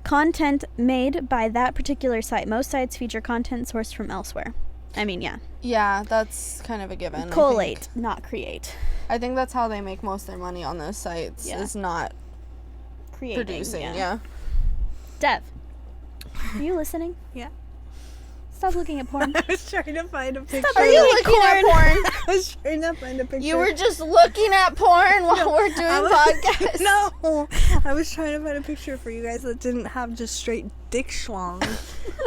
content made by that particular site. Most sites feature content sourced from elsewhere. I mean, yeah. Yeah, that's kind of a given. Collate, not create. I think that's how they make most of their money on those sites. Yeah. Is not Creating, producing. yeah. Yeah. Dev, are you listening? Yeah. Stop looking at porn. I was trying to find a picture. Are you looking at porn? I was trying to find a picture. You were just looking at porn while we're doing podcasts. No, I was trying to find a picture for you guys that didn't have just straight dick schlong.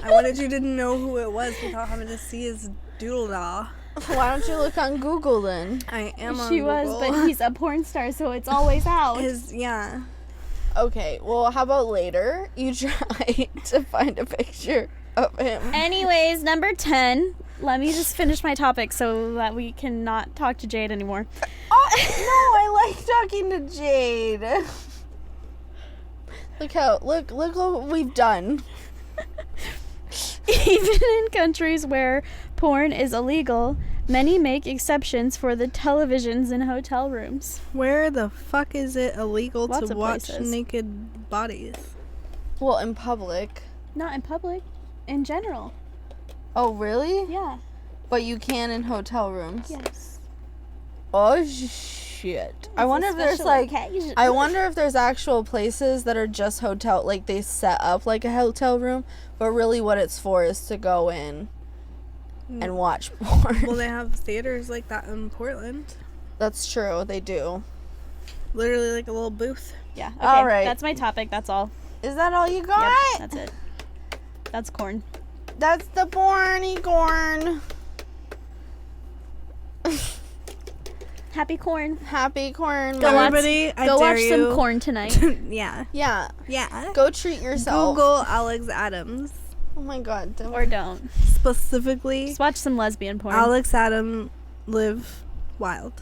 I wanted you to know who it was without having to see his doodle da. Why don't you look on Google then? I am on She was, Google. but he's a porn star, so it's always out. Yeah. Okay, well, how about later you try to find a picture of him? Anyways, number 10. Let me just finish my topic so that we can not talk to Jade anymore. Oh, no, I like talking to Jade. Look what we've done. Even in countries where porn is illegal, many make exceptions for the televisions in hotel rooms. Where the fuck is it illegal Lots to of watch places. naked bodies? Well, in public. Not in public, in general. Oh, really? Yeah. But you can in hotel rooms. Yes. Oh shit! I wonder if there's I wonder if there's actual places that are just hotel, like they set up like a hotel room, but really what it's for is to go in and watch porn. Well, they have theaters like that in Portland. That's true. They do. Literally like a little booth. Yeah. Okay. All right. That's my topic. That's all. Is that all you got? Yep, that's it. That's corn. That's the porny corn. Happy corn. Happy corn. Go month. Everybody, I Go dare watch you. some corn tonight. Yeah. Yeah. Yeah. Go treat yourself. Google Alex Adams. Oh my god. Or don't. Specifically, Just watch some lesbian porn. Alex Adams live wild.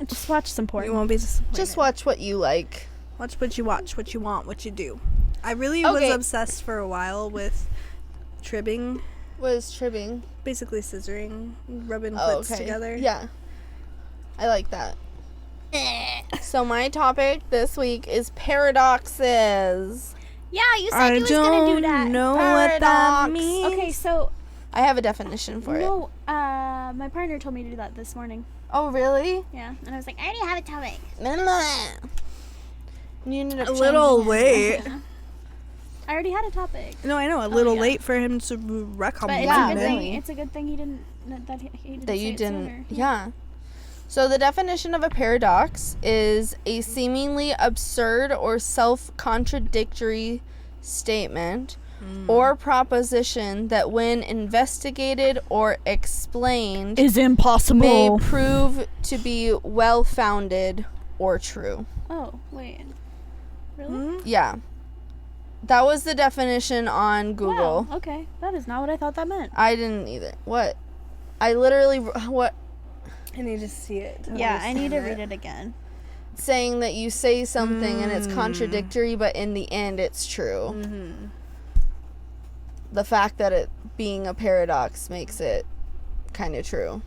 Just watch some porn. You won't be disappointed. Just watch what you like. Watch what you watch, what you want, what you do. I really Okay. was obsessed for a while with tribbing, What is tribbing? basically scissoring, rubbing Oh, clits okay. together. Yeah. I like that. So my topic this week is paradoxes. Yeah, you said I you was gonna do don't that. know what that Paradox. means. Okay, so I have a definition for it. no, my partner told me to do that this morning. Oh, really? Yeah, and I was like, I already have a topic. You ended up A little changing it. late. I already had a topic. No, I know. A little yeah. late for him to recommend But it's Yeah, a good it. thing. really. It's a good thing he didn't. That he didn't. That say you it didn't. sooner. Yeah. So the definition of a paradox is a seemingly absurd or self-contradictory statement or proposition that when investigated or explained Is impossible. may prove to be well-founded or true. Oh wait. Really? Hmm? Yeah. That was the definition on Google. Wow, okay, that is not what I thought that meant. I didn't either. What? I literally what I need to see it. to Yeah, I need to understand read it again. saying that you say something and it's contradictory, but in the end it's true. Mm-hmm. The fact that it being a paradox makes it kind of true.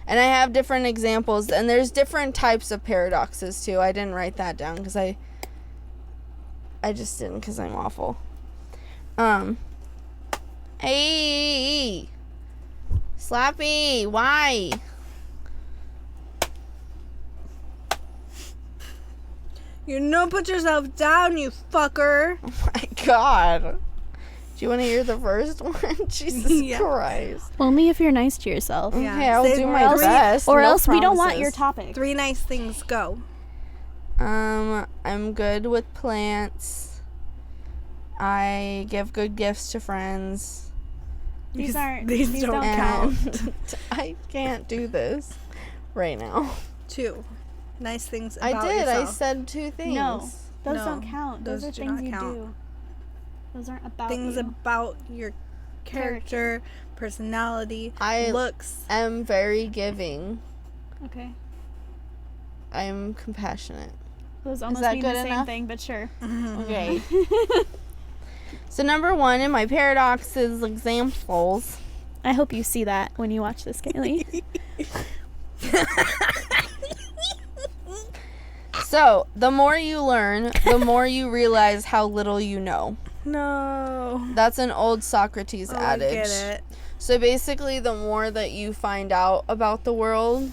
And I have different examples, and there's different types of paradoxes too. I didn't write that down because I just didn't because I'm awful. Hey, Slappy, why? You know, put yourself down, you fucker. Oh my god. Do you want to hear the first one? Jesus Yeah. Christ. Only if you're nice to yourself. Yeah. Okay, I'll Say do more my three- best. Or no else we don't want promises. your topic. 3 nice things, go. I'm good with plants. I give good gifts to friends. These aren't. These These don't don't count. And I can't do this right now. 2 nice things I about did. yourself. I said 2 things. No. Those No, don't count. Those those are do things not you count. do. Those aren't about Things you. about your character, personality, I looks. am very giving. Okay. I'm compassionate. Those almost that mean good the same enough? thing, but sure. Okay. So number 1 in my paradoxes examples. I hope you see that when you watch this, Kaylee. So, the more you learn, the more you realize how little you know. No. That's an old Socrates adage. I get it. So basically, the more that you find out about the world,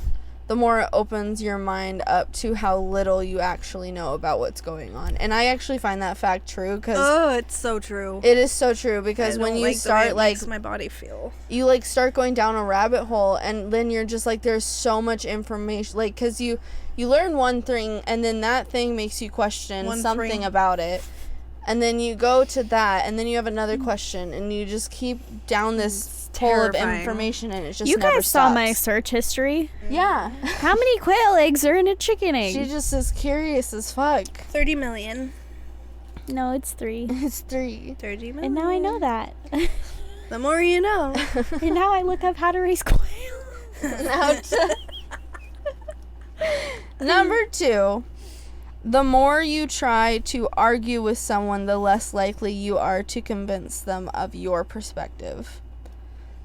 the more it opens your mind up to how little you actually know about what's going on. And I actually find that fact true because Oh, it's so true. it is so true because I when don't you like the way start it like makes my body feel. you like start going down a rabbit hole and then you're just like there's so much information like cuz you learn one thing and then that thing makes you question One something thing. about it. And then you go to that and then you have another question and you just keep down this hole of terrifying. information and it just You never guys saw stops. my search history. Yeah. How many quail eggs are in a chicken egg? She just is curious as fuck. 30 million. No, it's 3. It's 3. 30 million. And now I know that. The more you know. And now I look up how to raise quail. Now Number 2. The more you try to argue with someone, the less likely you are to convince them of your perspective.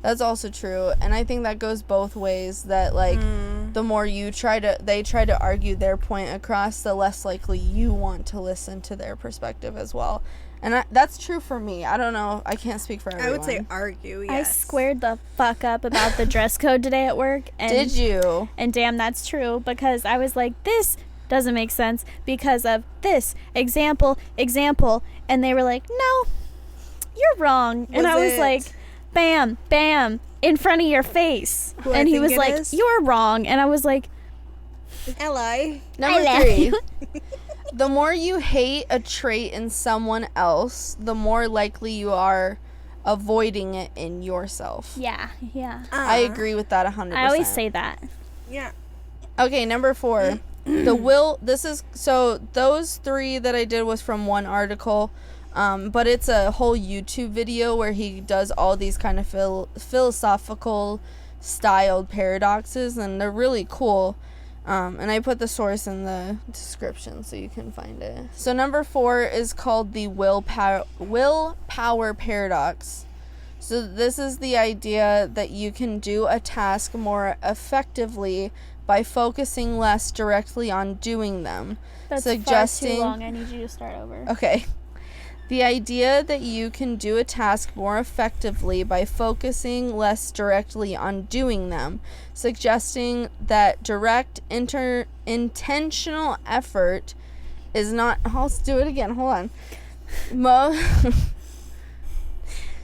That's also true, and I think that goes both ways, that like the more they try to argue their point across, the less likely you want to listen to their perspective as well. And that's true for me. I don't know, I can't speak for everyone. I would say argue, yes. I squared the fuck up about the dress code today at work. And, did you? And damn, that's true, because I was like, this doesn't make sense because of this example, and they were like, no, you're wrong. And I was like, bam, bam, in front of your face. And he was like, you're wrong. And I was like, L.I. Number 3. The more you hate a trait in someone else, the more likely you are avoiding it in yourself. Yeah. I agree with that 100%. I always say that. Yeah. Okay, number 4. So those 3 that I did was from one article. But it's a whole YouTube video where he does all these kind of philosophical styled paradoxes, and they're really cool. And I put the source in the description so you can find it. So number 4 is called the willpower paradox. So this is the idea that you can do a task more effectively by focusing less directly on doing them. That's far too long. I need you to start over. Okay. The idea that you can do a task more effectively by focusing less directly on doing them, suggesting that direct intentional effort is not... I'll do it again. Hold on.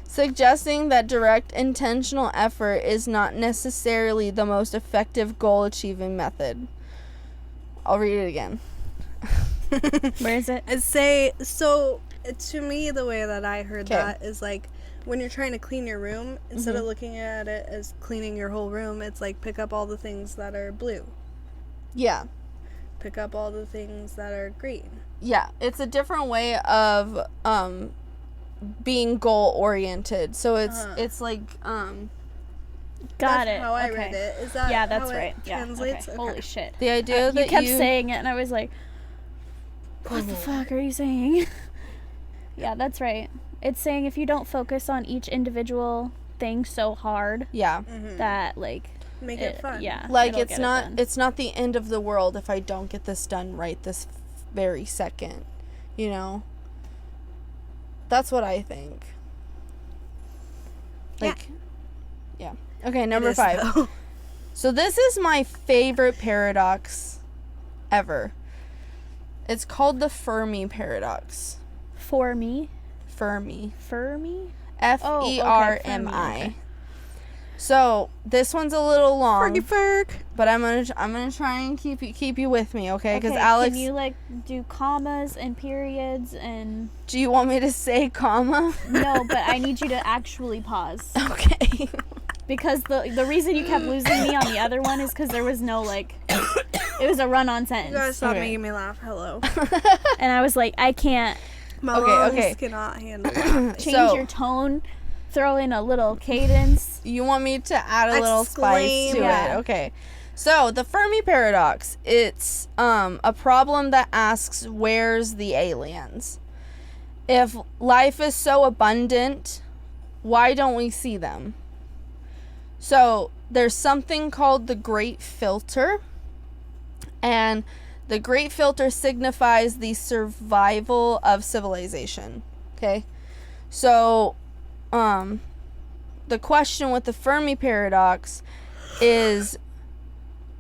Suggesting that direct intentional effort is not necessarily the most effective goal-achieving method. I'll read it again. Where is it? To me, the way that I heard that is like when you're trying to clean your room, instead of looking at it as cleaning your whole room, it's like pick up all the things that are blue. Yeah. Pick up all the things that are green. Yeah, it's a different way of being goal oriented. So it's like Got it. How I read it. Is that that's how right. It translates? Okay. Holy shit. The idea that you kept saying it, and I was like, what the fuck are you saying? Yeah, that's right. It's saying if you don't focus on each individual thing so hard, that like make it fun. Yeah, like it's not the end of the world if I don't get this done right this very second. You know, that's what I think. Like, yeah. Okay, number 5. Though. So this is my favorite paradox ever. It's called the Fermi paradox. Fermi? Fermi. Fermi? Fermi. Okay. So this one's a little long. Ferg. But I'm gonna try and keep you with me, okay? Because Alex, can you like do commas and periods and? Do you want me to say comma? No, but I need you to actually pause. Okay. Because the reason you kept losing me on the other one is because there was no like, it was a run-on sentence. You guys stop making me laugh. Hello. And I was like, I can't. My lungs cannot handle it. Change your tone. Throw in a little cadence. You want me to add a little spice to it? Okay. So the Fermi paradox, it's a problem that asks, where's the aliens? If life is so abundant, why don't we see them? So there's something called the Great Filter, and the Great Filter signifies the survival of civilization. Okay? So the question with the Fermi paradox is,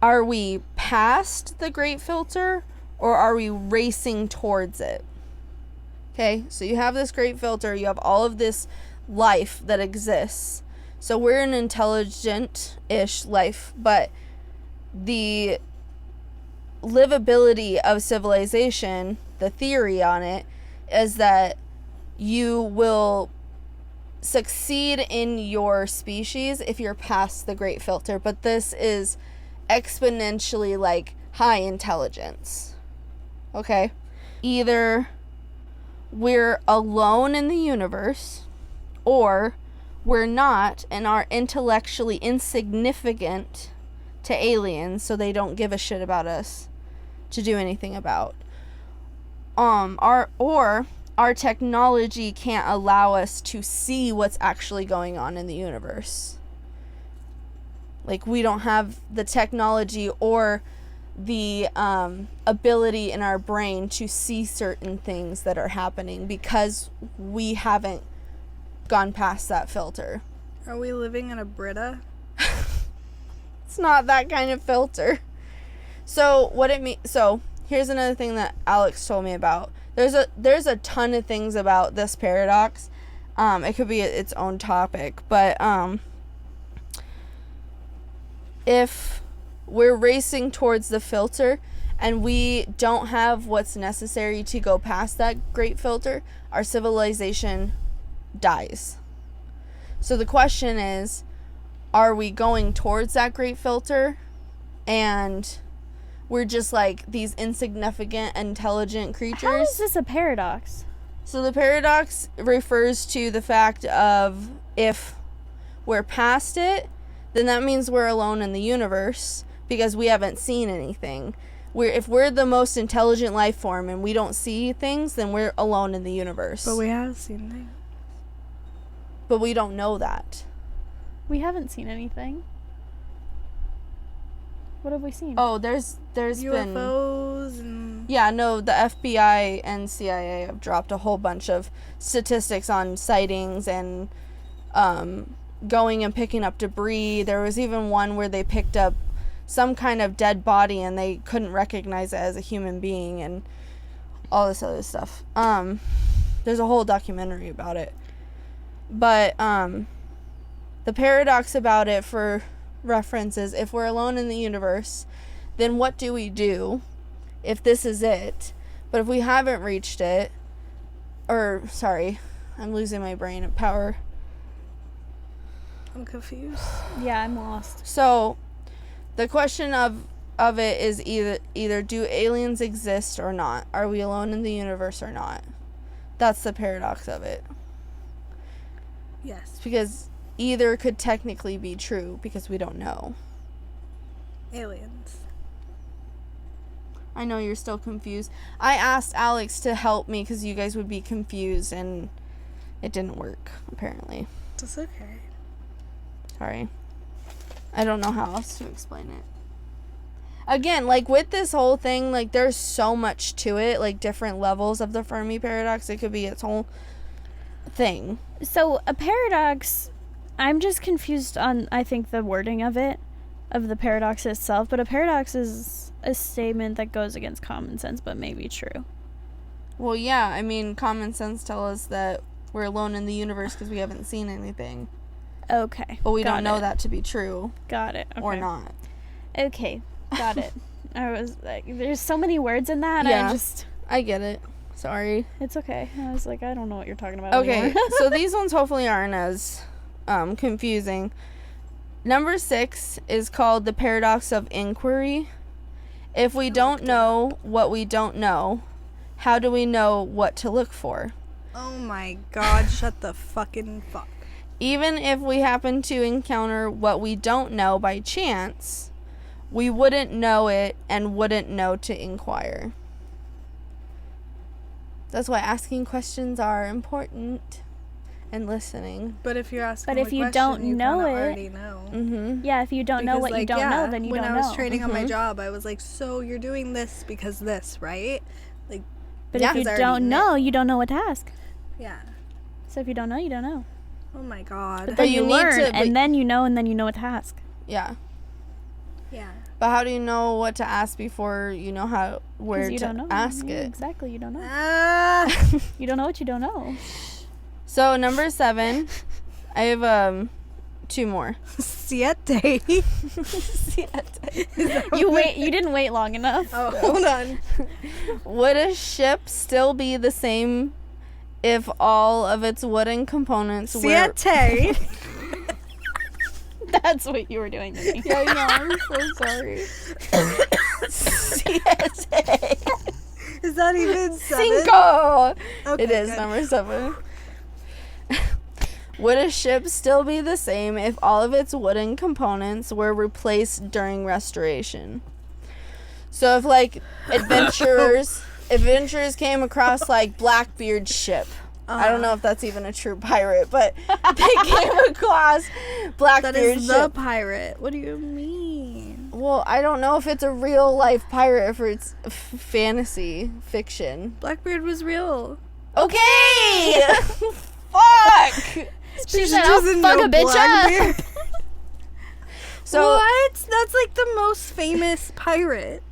are we past the Great Filter or are we racing towards it? Okay, so you have this Great Filter, you have all of this life that exists. So we're an intelligent-ish life, but the livability of civilization, the theory on it, is that you will succeed in your species if you're past the Great Filter, but this is exponentially like high intelligence. Okay? Either we're alone in the universe, or we're not and are intellectually insignificant to aliens, so they don't give a shit about us to do anything about. our technology can't allow us to see what's actually going on in the universe. Like, we don't have the technology or the ability in our brain to see certain things that are happening because we haven't gone past that filter. Are we living in a Brita? It's not that kind of filter. So here's another thing that Alex told me about. There's a ton of things about this paradox. It could be its own topic, but if we're racing towards the filter and we don't have what's necessary to go past that great filter, our civilization dies. So the question is, are we going towards that great filter and we're just like these insignificant, intelligent creatures? How is this a paradox? So the paradox refers to the fact of, if we're past it, then that means we're alone in the universe because we haven't seen anything. If we're the most intelligent life form and we don't see things, then we're alone in the universe. But we have seen things. But we don't know that. We haven't seen anything. What have we seen? Oh, there's UFOs been... and... Yeah, no, the FBI and CIA have dropped a whole bunch of statistics on sightings and going and picking up debris. There was even one where they picked up some kind of dead body and they couldn't recognize it as a human being and all this other stuff. There's a whole documentary about it. But the paradox about it, for reference, is if we're alone in the universe, then what do we do if this is it? But if we haven't reached it, I'm losing my brain power. I'm confused. Yeah, I'm lost. So the question of it is either do aliens exist or not? Are we alone in the universe or not? That's the paradox of it. Yes. Because either could technically be true because we don't know. Aliens. I know you're still confused. I asked Alex to help me because you guys would be confused and it didn't work, apparently. It's okay. Sorry. I don't know how else to explain it. Again, like with this whole thing, like there's so much to it, like different levels of the Fermi paradox. It could be its whole thing. So a paradox, I'm just confused on, I think, the wording of it, of the paradox itself. But a paradox is a statement that goes against common sense, but may be true. Well, yeah, I mean, common sense tells us that we're alone in the universe because we haven't seen anything. Okay. But we don't know that to be true. Got it. Okay. Or not. Okay. Got it. I was like, there's so many words in that. Yeah, I get it. Sorry. It's okay. I was like, I don't know what you're talking about Okay, anymore. so these ones hopefully aren't as confusing. Number 6 is called the paradox of inquiry. If we don't know what we don't know, how do we know what to look for? Oh my god, shut the fucking fuck. Even if we happen to encounter what we don't know by chance, we wouldn't know it and wouldn't know to inquire. That's why asking questions are important and listening. But if you're asking But if you question, don't you know kinda it- already know. Mm-hmm. Yeah, if you don't know Because, what you don't know, then you don't know. When I was training on my Mhm. job, I was like, so you're doing this because this, right? Like, But Yeah, if you 'cause I already don't know, you don't know what to ask. yeah. So if you don't know, you don't know. Oh my But god. then you you need learn, to- but- and then you know what to ask. Yeah. Yeah. But how do you know what to ask before you know where 'Cause you to don't know. ask Yeah, it? Exactly, you don't know. Ah. You don't know what you don't know. So number 7, I have 2 more. Siete. You didn't wait long enough. Oh, hold on. Would a ship still be the same if all of its wooden components were... Siete. That's what you were doing to me. Yeah, I know. I'm so sorry. Siete. Is that even 7? Cinco. Okay, It is good. number 7. Would a ship still be the same if all of its wooden components were replaced during restoration? So if, like, adventurers adventurers came across like Blackbeard's ship. I don't know if that's even a true pirate, but they came across Blackbeard's That is the ship. pirate. What do you mean? Well, I don't know if it's a real life pirate, if it's fantasy fiction. Blackbeard was real. Okay! Fuck! She said, "I'll fuck a bitch up." So what? That's like the most famous pirate.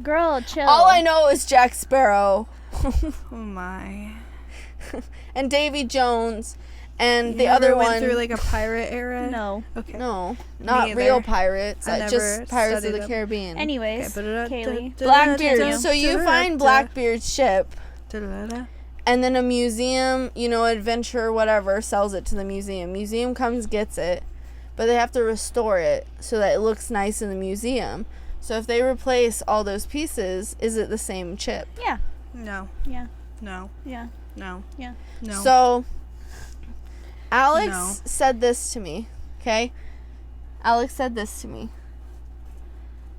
Girl, chill. all I know is Jack Sparrow Oh my. and Davy Jones and You the never other went one. through like a pirate era? No. Okay. No, not either. real pirates. I Just never Pirates of studied the them. Caribbean. Anyways, Kaylee. Blackbeard. So you find Blackbeard's ship, Da-da-da-da. and then a museum, adventure, whatever, sells it to the museum. Museum comes, gets it, but they have to restore it so that it looks nice in the museum. So if they replace all those pieces, is it the same chip? Yeah. No. Yeah. No. Yeah. No. Yeah. No. So Alex No. said this to me, okay? Alex said this to me.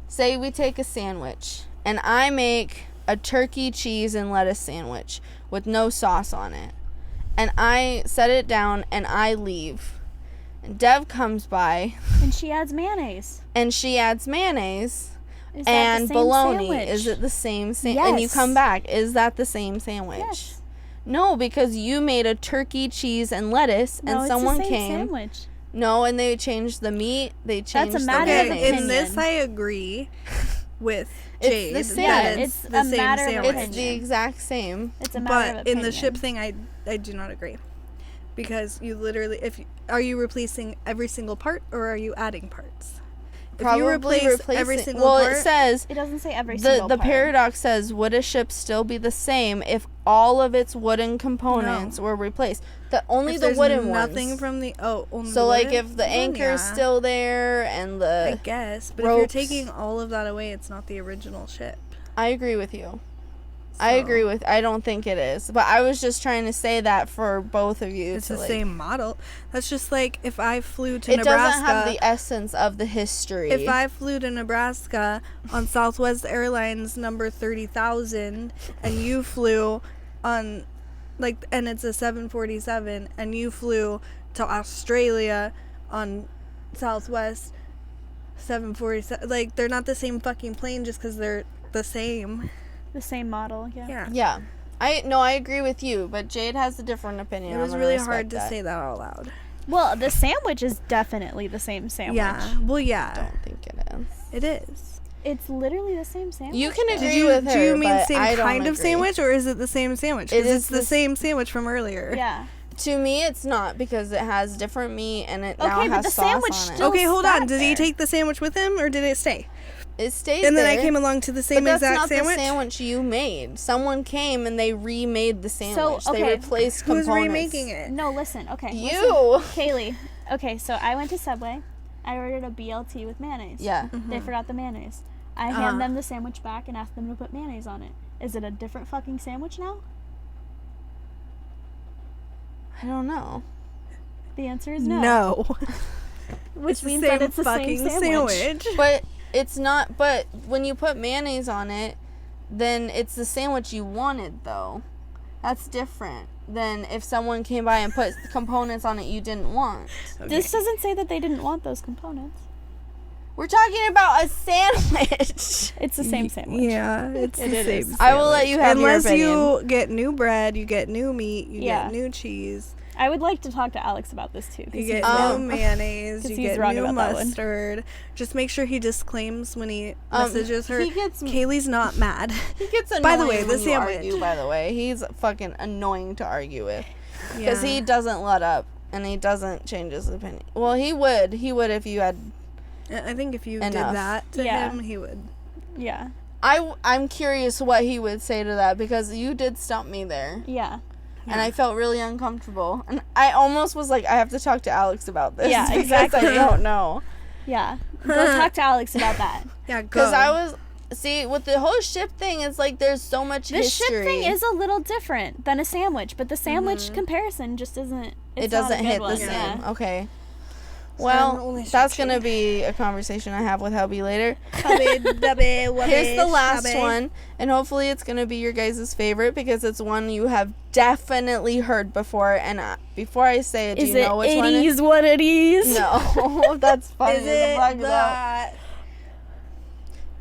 Say we take a sandwich, and I make a turkey, cheese, and lettuce sandwich with no sauce on it. And I set it down, and I leave. And Dev comes by, And she adds mayonnaise. and she adds mayonnaise Is that and the same bologna. sandwich? Is it the same And you Yes. come back. Is that the same sandwich? Yes. No, because you made a turkey, cheese, and lettuce, No, and someone it's the same came. Sandwich. No, and they changed the meat. They changed a the matter of mayonnaise. opinion. In this, I agree with It's Jade. the same. Yeah, that it's the a same matter of sandwich. It's the exact same. It's a matter of But opinion. in the ship thing, I do not agree, because you literally, are you replacing every single part or are you adding parts? Probably if you replace replacing. every single well, part, it says It doesn't say every the single part. paradox says, would a ship still be the same if all of its wooden components were replaced? Only if the there's wooden nothing ones. from the only So the like wooden? if the Then anchor's yeah, still there and I the guess, but if ropes. you're taking all of that away, it's not the original ship. I agree with you. I don't think it is. But I was just trying to say that for both of you. It's to, the like, same model. That's just like if I flew to It Nebraska. doesn't have the essence of the history. If I flew to Nebraska on Southwest Airlines number 30,000 and you flew on and it's a 747 and you flew to Australia on Southwest 747, they're not the same fucking plane just because they're the same. The same model, yeah. Yeah. I agree with you, but Jade has a different opinion. It was I'm gonna really respect hard to that. say that out loud. Well, the sandwich is definitely the same sandwich. Yeah. Well, I yeah. don't think it is. It is. It's literally the same sandwich. You can though. agree with her. Do you mean but same I don't kind of agree. sandwich or is it the same sandwich? It Because is it's the the same sandwich from earlier. Yeah. To me, it's not because it has different meat and it now Okay, but has the sauce sandwich on it. still- Okay, hold on. sat Did he there. take the sandwich with him or did it stay? It stays And then there. I came along to the But same that's exact not sandwich. the sandwich you made. Someone came and they remade the sandwich. okay. They replaced Who's components. remaking it? No, listen. Okay. You. Listen. Kaylee. Okay, so I went to Subway. I ordered a BLT with mayonnaise. Yeah. They forgot the mayonnaise. I hand them the sandwich back and ask them to put mayonnaise on it. Is it a different fucking sandwich now? I don't know. The answer is no. No. Which It's the means same that it's the fucking same sandwich. But it's not. But when you put mayonnaise on it, then it's the sandwich you wanted, though. That's different than if someone came by and put components on it you didn't want. This doesn't say that they didn't want those components. We're talking about a sandwich. It's the same sandwich. Yeah, it's It the is. same. I will let you have Unless your opinion. you get new bread, you get new meat, you Yeah. get new cheese, I would like to talk to Alex about this too. 'cause you he's get wrong. new mayonnaise, 'Cause you he's get wrong new about that one. mustard. Just make sure he disclaims when he messages her. He gets Kaylee's not mad. He gets annoying By the way, when the you sandwich. argue, by the way. He's fucking annoying to argue with. Because Yeah. he doesn't let up. And he doesn't change his opinion. Well, he would. He would if you had... I think if you Enough. did that to Yeah. him, he would. Yeah. I'm curious what he would say to that. Because you did stump me there. Yeah. And I felt really uncomfortable. And I almost was like, I have to talk to Alex about this. Yeah, because exactly. I don't know. Yeah. Go talk to Alex about that. Yeah, go. Because I was... See, with the whole ship thing, it's like there's so much This history. ship thing is a little different than a sandwich, but the sandwich comparison just isn't. It's It doesn't not a good hit one. the same. Yeah. Okay. Well, that's going to be a conversation I have with hubby later. Here's Here's the last one, and hopefully it's going to be your guys' favorite because it's one you have definitely heard before. And before I say it, do you know which one it is? What it is? No, that's funny. Is it that?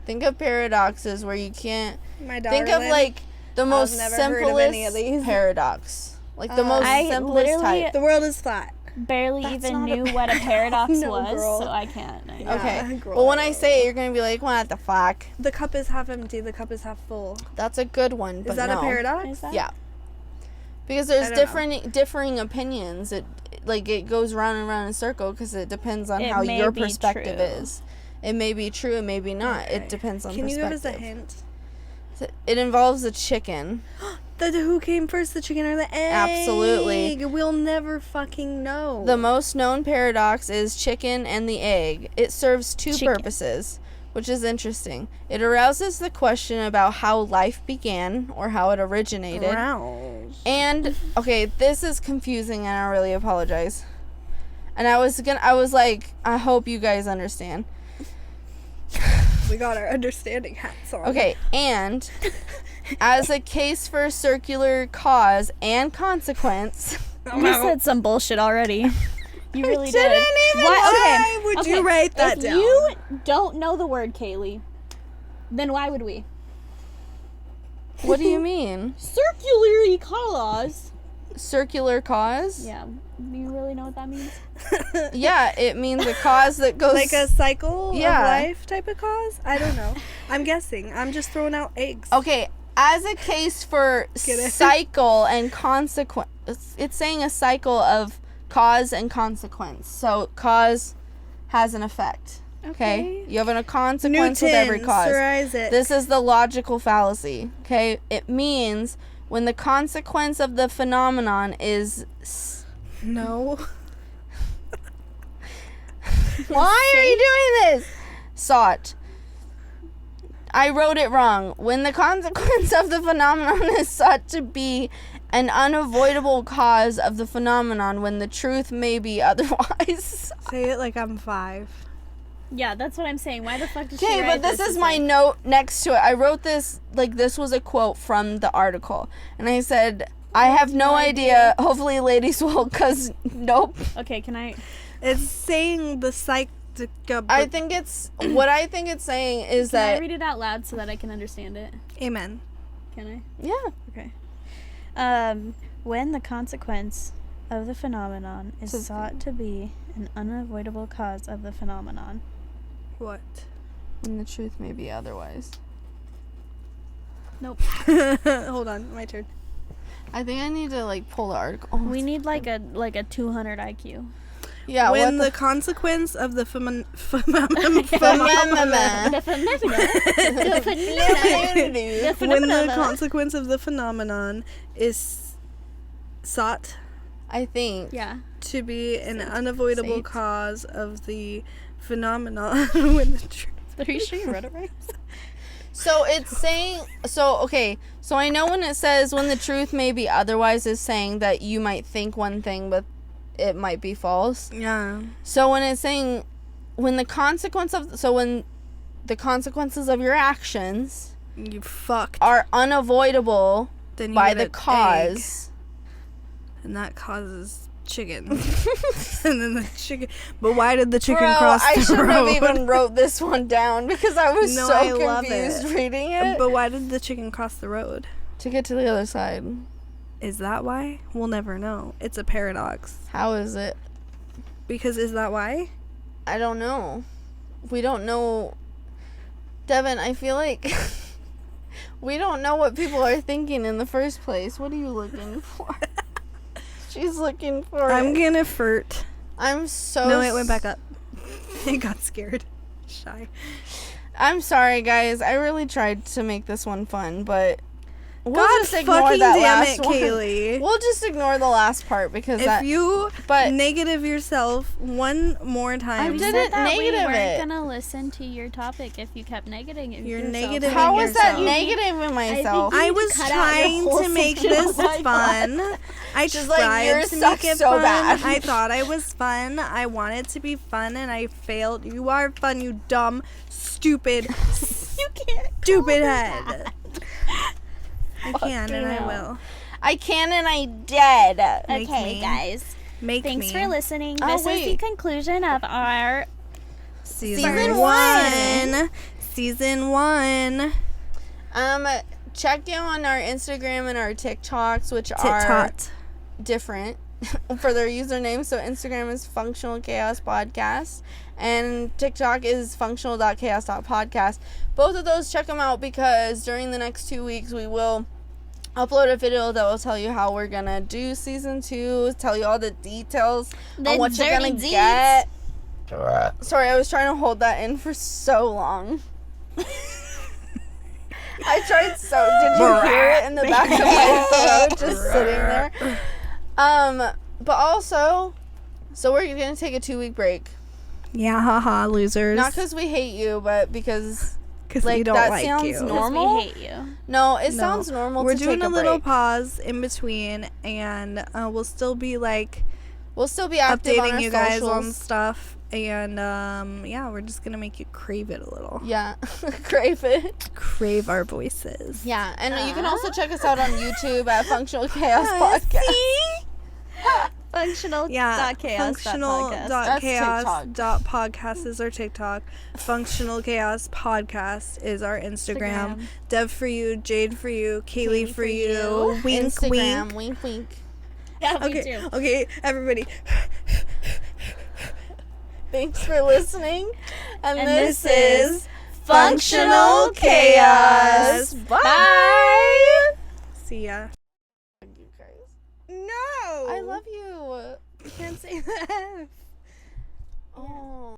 Think of paradoxes where you can't... My Think of, like, the most simplest paradox. Like, the most simplest type. The world is flat. Barely even knew what a paradox was, so I can't. Okay. Well, when I say it, you're going to be like, what the fuck? The cup is half empty, the cup is half full. That's a good one, but is that no. a paradox? Is that? Yeah. Because there's differing opinions. It goes round and round in a circle because it depends on how your perspective is. It may be true, it may be not. Okay. It depends on perspective. Can you give us a hint? It involves a chicken. Who came first, the chicken or the egg? Absolutely. We'll never fucking know. The most known paradox is chicken and the egg. It serves two purposes, which is interesting. It arouses the question about how life began or how it originated. Arouse. And, okay, this is confusing and I really apologize. And I was like, I hope you guys understand. We got our understanding hats on. Okay, and as a case for circular cause and consequence. You said some bullshit already. You really did. Why would you write that down? If you don't know the word, Kaylee, then why would we? What do you mean? Circular cause. Circular cause? Yeah. Do you really know what that means? Yeah, it means a cause that goes... Like a cycle of life type of cause? I don't know. I'm guessing. I'm just throwing out eggs. Okay, as a case for cycle and consequence, it's saying a cycle of cause and consequence. So cause has an effect. Okay? You have a consequence with every cause. Sir Isaac. This is the logical fallacy. Okay? It means when the consequence of the phenomenon is... No. Why are you doing this? Sought. I wrote it wrong. When the consequence of the phenomenon is sought to be an unavoidable cause of the phenomenon when the truth may be otherwise. Say it like I'm 5. Yeah, that's what I'm saying. Why the fuck did she write Okay, but this is my note next to it. I wrote this, like, this was a quote from the article. And I said, I have no idea. Hopefully ladies will, because nope. Okay, can I... It's saying the psych... I think it's... What I think it's saying is Can that... I read it out loud so that I can understand it? Amen. Can I? Yeah. Okay. When the consequence of the phenomenon is sought to be an unavoidable cause of the phenomenon. What? When the truth may be otherwise. Nope. Hold on, my turn. I think I need to, like, pull the article. We need like a 200 IQ. Yeah, when the consequence of the when the consequence of the phenomenon is sought, I think, to be an unavoidable cause of the phenomenon. When the truth. Are you sure you wrote it right? So it's saying, so I know when it says when the truth may be otherwise is saying that you might think one thing, but it might be false. Yeah. So when it's saying, when the consequences of your actions you fucked are unavoidable then you by the cause. Egg, and that causes chicken. And then the chicken. But why did the chicken cross the road? I shouldn't have even wrote this one down because I was so confused reading it. But why did the chicken cross the road? To get to the other side. Is that why? We'll never know. It's a paradox. How is it? Because is that why? I don't know. We don't know. Devin, I feel like we don't know what people are thinking in the first place. What are you looking for? She's looking for I'm gonna flirt. I'm so... No, it went back up. It got scared. Shy. I'm sorry, guys. I really tried to make this one fun, but... We'll God just ignore fucking that damn last it, one. Kaylee. We'll just ignore the last part because If you but negative yourself one more I time, didn't said that negative we it. weren't gonna listen to your topic if you kept negating it. You're yourself. negativing How was that yourself. negative in myself? you I need to was cut out your trying whole to make section. this Oh my fun. I She's like, tried yours to sucks make it so fun. bad. I thought I was fun. I wanted to be fun, and I failed. You are fun, you dumb, stupid, You can't. stupid head. I can and I hell. will. I can and I did. Make Okay, me. guys. Make Thanks me. for listening. Oh, This is the wait. conclusion of our Season one. 1. Season 1. Check in on our Instagram and our TikToks, which Tit are tot. different for their usernames. So Instagram is Functional Chaos Podcast and TikTok is functional.chaos.podcast. Both of those, check them out because during the next 2 weeks we will upload a video that will tell you how we're gonna do season 2, tell you all the details on what you're gonna get. Sorry, I was trying to hold that in for so long. I tried so. Did you hear it in the back of my throat, just sitting there? But also, so we're gonna take a 2-week break. Yeah, haha, losers. Not because we hate you, but because Because like, we don't that like sounds you. normal. We hate you. No, it No. sounds normal. We're to doing take a little break. pause in between, and we'll still be like We'll still be active on updating our you guys on socials. stuff. And yeah, we're just gonna make you crave it a little. Yeah, crave it. Crave our voices. Yeah, and you can also check us out on YouTube at Functional Chaos Podcast. Functional. Yeah, Chaos. functional Podcast. dot That's chaos TikTok. dot podcast is our TikTok. Functional Chaos Podcast is our Instagram. Dev for you, Jade for you, Kaylee for you. Wink, Instagram, wink. wink, wink. Yeah, me Okay, too. okay, everybody. Thanks for listening. And, And this this is Functional Chaos. Bye. See ya. You guys. No, I love you. You can't say that. Oh.